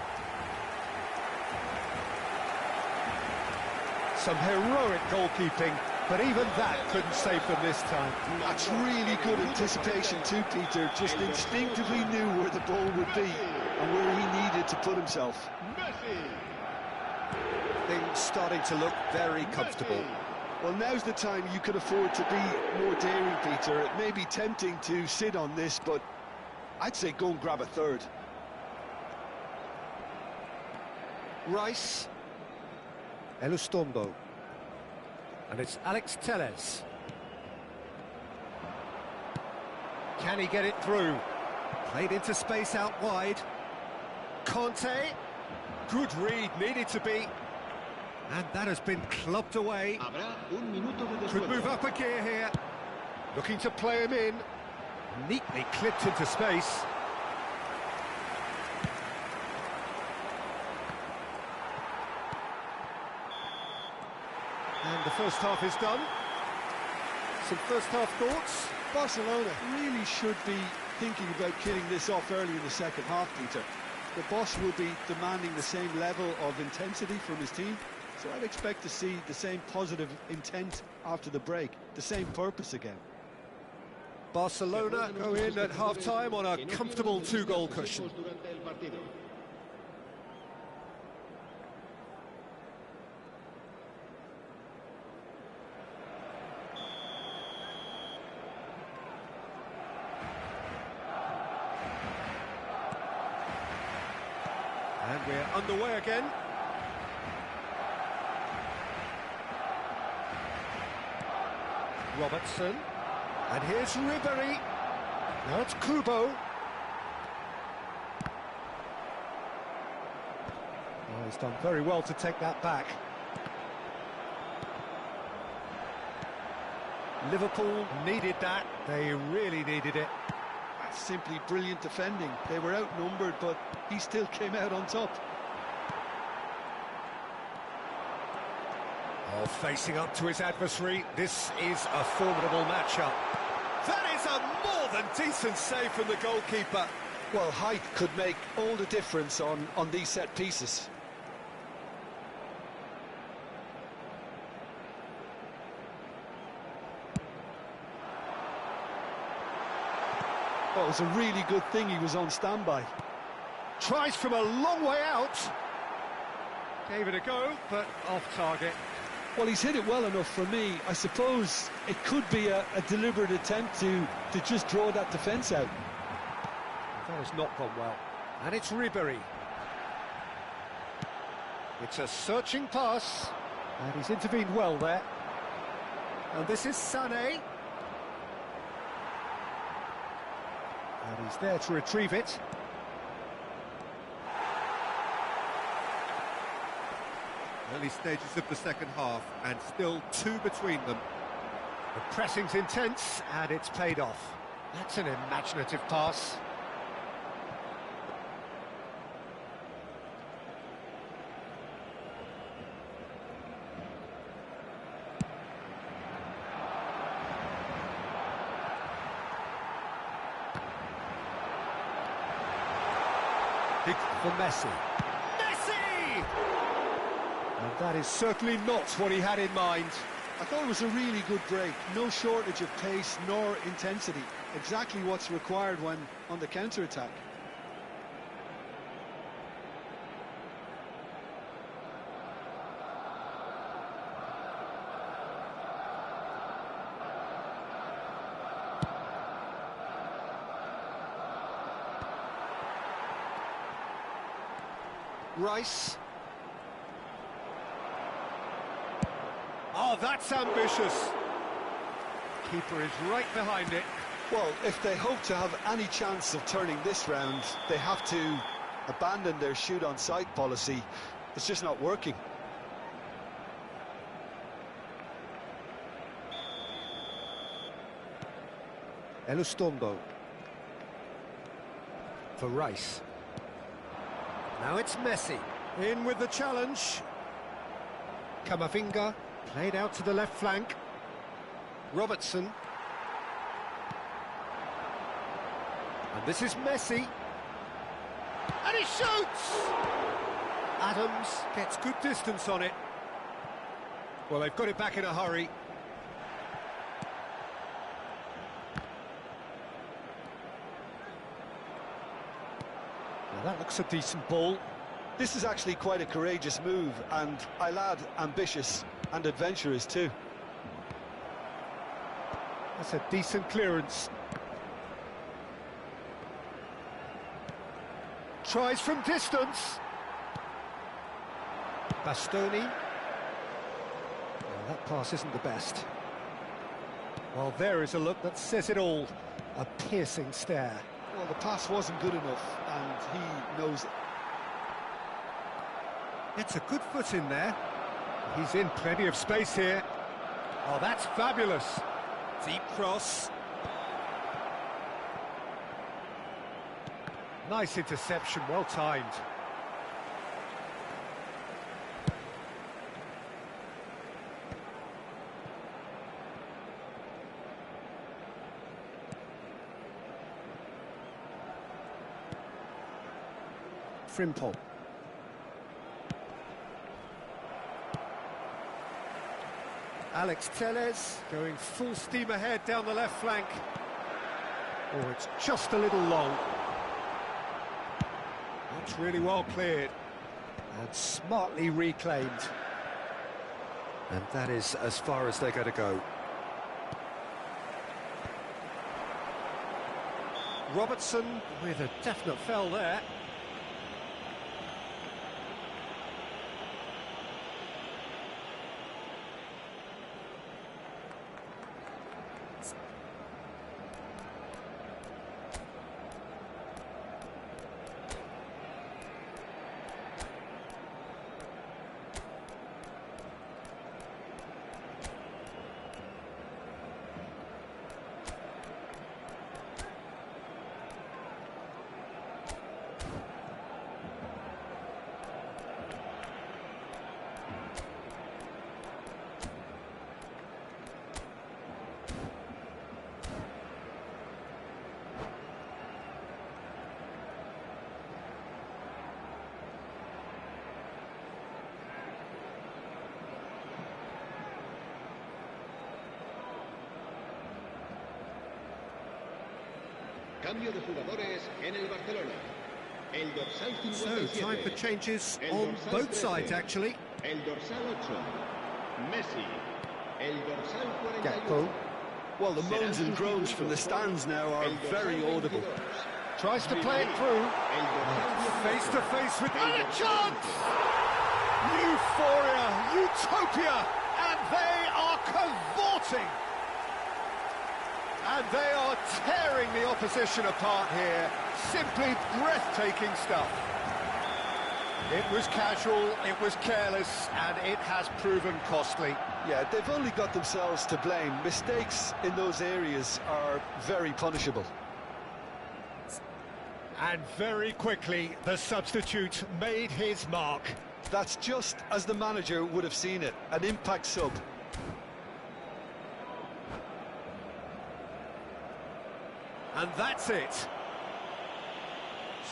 Some heroic goalkeeping, but even that couldn't save them this time. That's really good anticipation too, Peter. Just instinctively knew where the ball would be and where he needed to put himself. Things starting to look very comfortable. Well, now's the time you can afford to be more daring, Peter. It may be tempting to sit on this, but I'd say go and grab a third. Rice. Elustondo. And it's Alex Telles. Can he get it through? Played into space out wide. Conte. Good read, needed to be. And that has been clubbed away. Could move up a gear here. Looking to play him in. Neatly clipped into space. And the first half is done. Some first half thoughts? Barcelona really should be thinking about killing this off early in the second half, Peter. The boss will be demanding the same level of intensity from his team, so I'd expect to see the same positive intent after the break, the same purpose again. Barcelona go in at half-time on a comfortable two-goal cushion. And we're underway again. Robertson. And here's Ribéry. Now it's Kubo. Oh, he's done very well to take that back. Liverpool needed that. They really needed it. That's simply brilliant defending. They were outnumbered, but he still came out on top. Oh, facing up to his adversary. This is a formidable matchup. That is a more than decent save from the goalkeeper. Well, height could make all the difference on these set pieces. Well, it was a really good thing he was on standby. Tries from a long way out. Gave it a go, but off target. Well, he's hit it well enough for me. I suppose it could be a deliberate attempt to just draw that defence out. That has not gone well. And it's Ribéry. It's a searching pass. And he's intervened well there. And this is Sané. And he's there to retrieve it. Early stages of the second half, and still two between them. The pressing's intense, and it's paid off. That's an imaginative pass. For Messi. Messi! And that is certainly not what he had in mind. I thought it was a really good break. No shortage of pace nor intensity. Exactly what's required when on the counter-attack. Rice. Oh, that's ambitious. Keeper is right behind it. Well, if they hope to have any chance of turning this round, they have to abandon their shoot-on-sight policy. It's just not working. Elustondo. For Rice. Now it's Messi. In with the challenge. Camavinga. Played out to the left flank. Robertson. And this is Messi. And he shoots! Adams gets good distance on it. Well, they've got it back in a hurry. Now that looks a decent ball. This is actually quite a courageous move, and I'll add ambitious and adventurous too. That's a decent clearance. Tries from distance. Bastoni. Well, that pass isn't the best. Well, there is a look that says it all. A piercing stare. Well, the pass wasn't good enough, and he knows it. It's a good foot in there. He's in plenty of space here. Oh, that's fabulous. Deep cross. Nice interception, well timed. Frimpong. Alex Telles going full steam ahead down the left flank. Oh, it's just a little long. That's really well cleared and smartly reclaimed. And that is as far as they're going to go. Robertson with a definite foul there. Cambio de jugadores en el Barcelona. El dorsal 57. So, time for changes on both sides, actually. El dorsal 8. Messi. El dorsal 41. Gakpo. Well, the moans and groans from the stands now are very audible. Tries to play it through. Face to face with and a chance! Euphoria, utopia, and they are cavorting. And they are tearing the opposition apart here. Simply breathtaking stuff. It was casual, it was careless, and it has proven costly. Yeah, they've only got themselves to blame. Mistakes in those areas are very punishable. And very quickly, the substitute made his mark. That's just as the manager would have seen it, an impact sub. And that's it.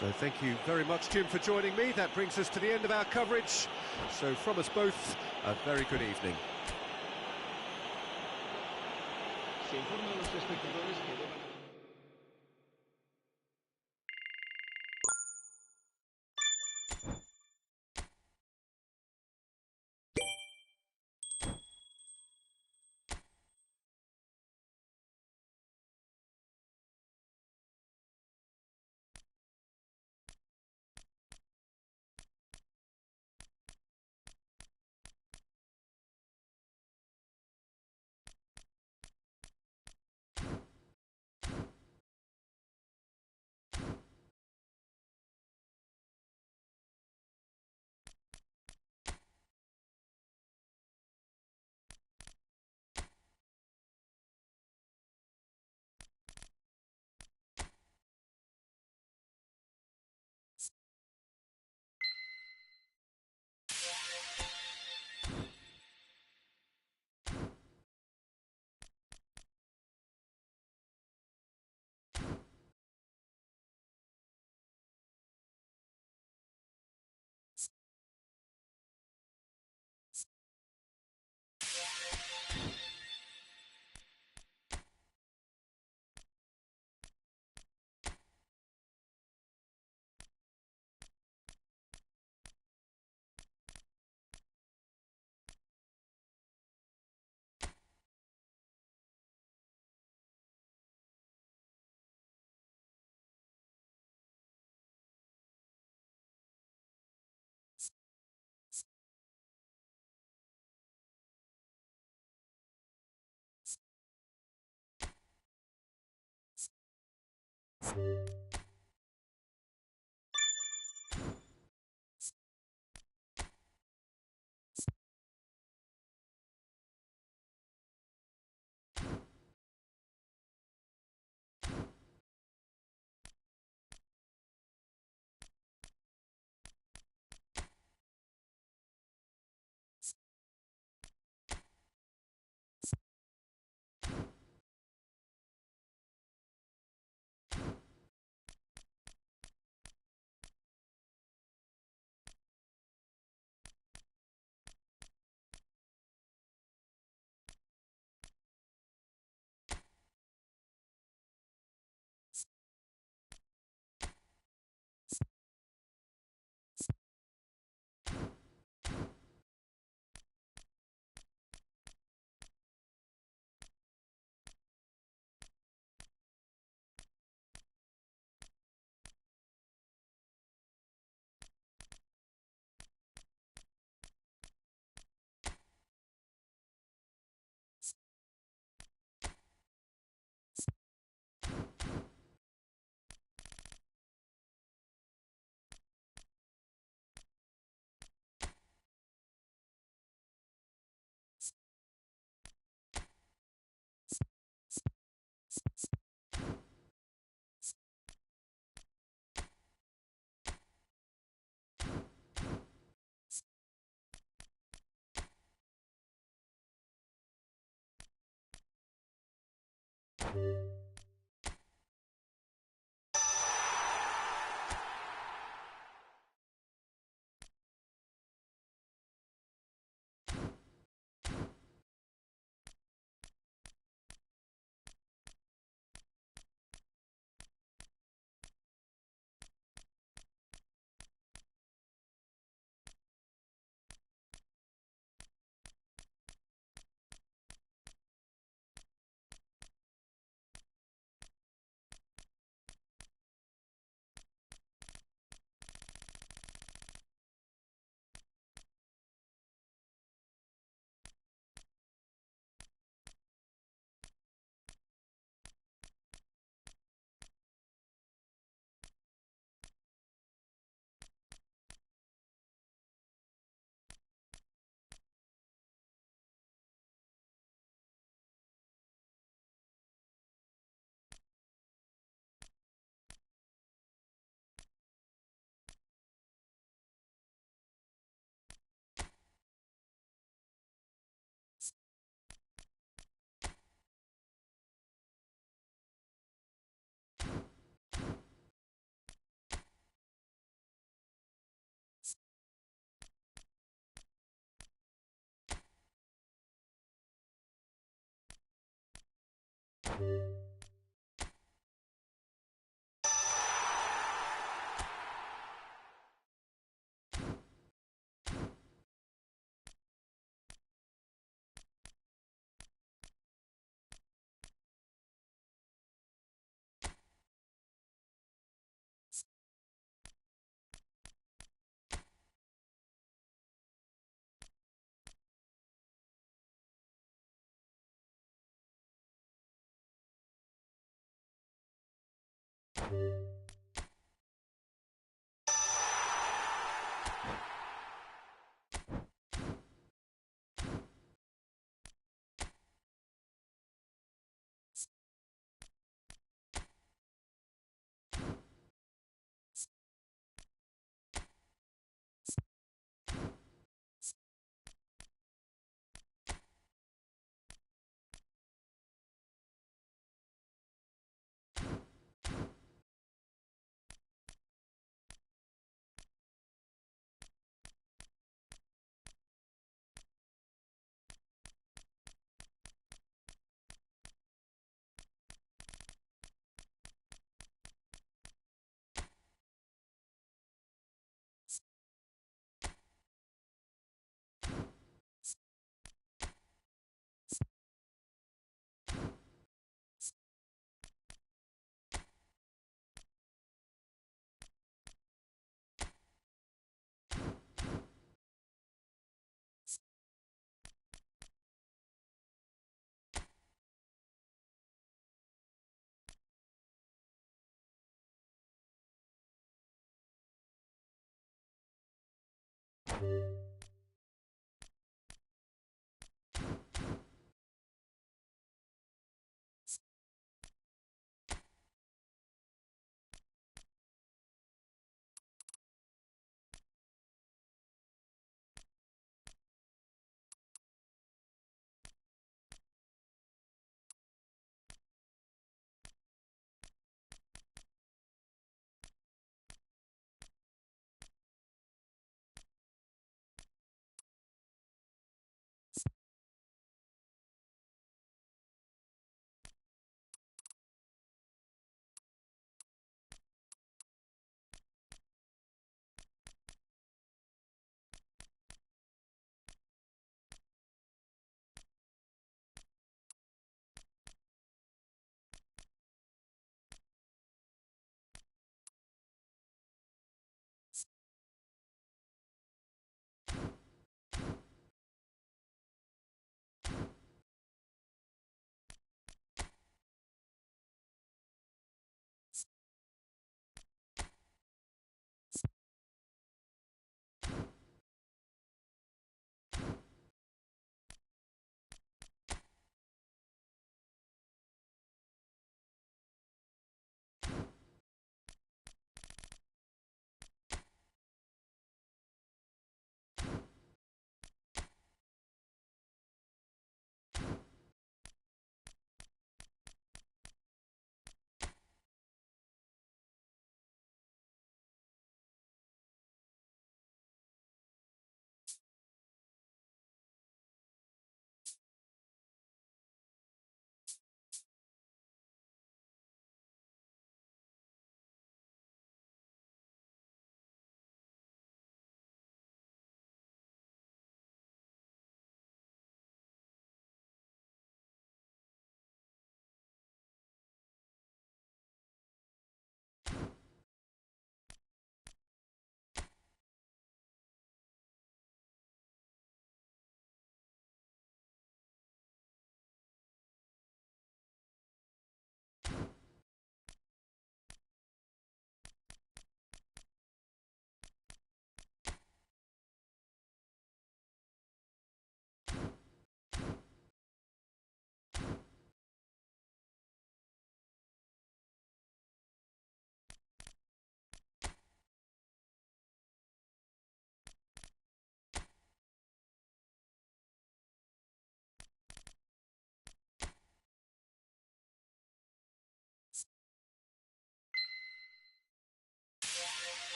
So thank you very much, Jim, for joining me. That brings us to the end of our coverage. So from us both, a very good evening. Se informa a los espectadores que deban...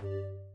you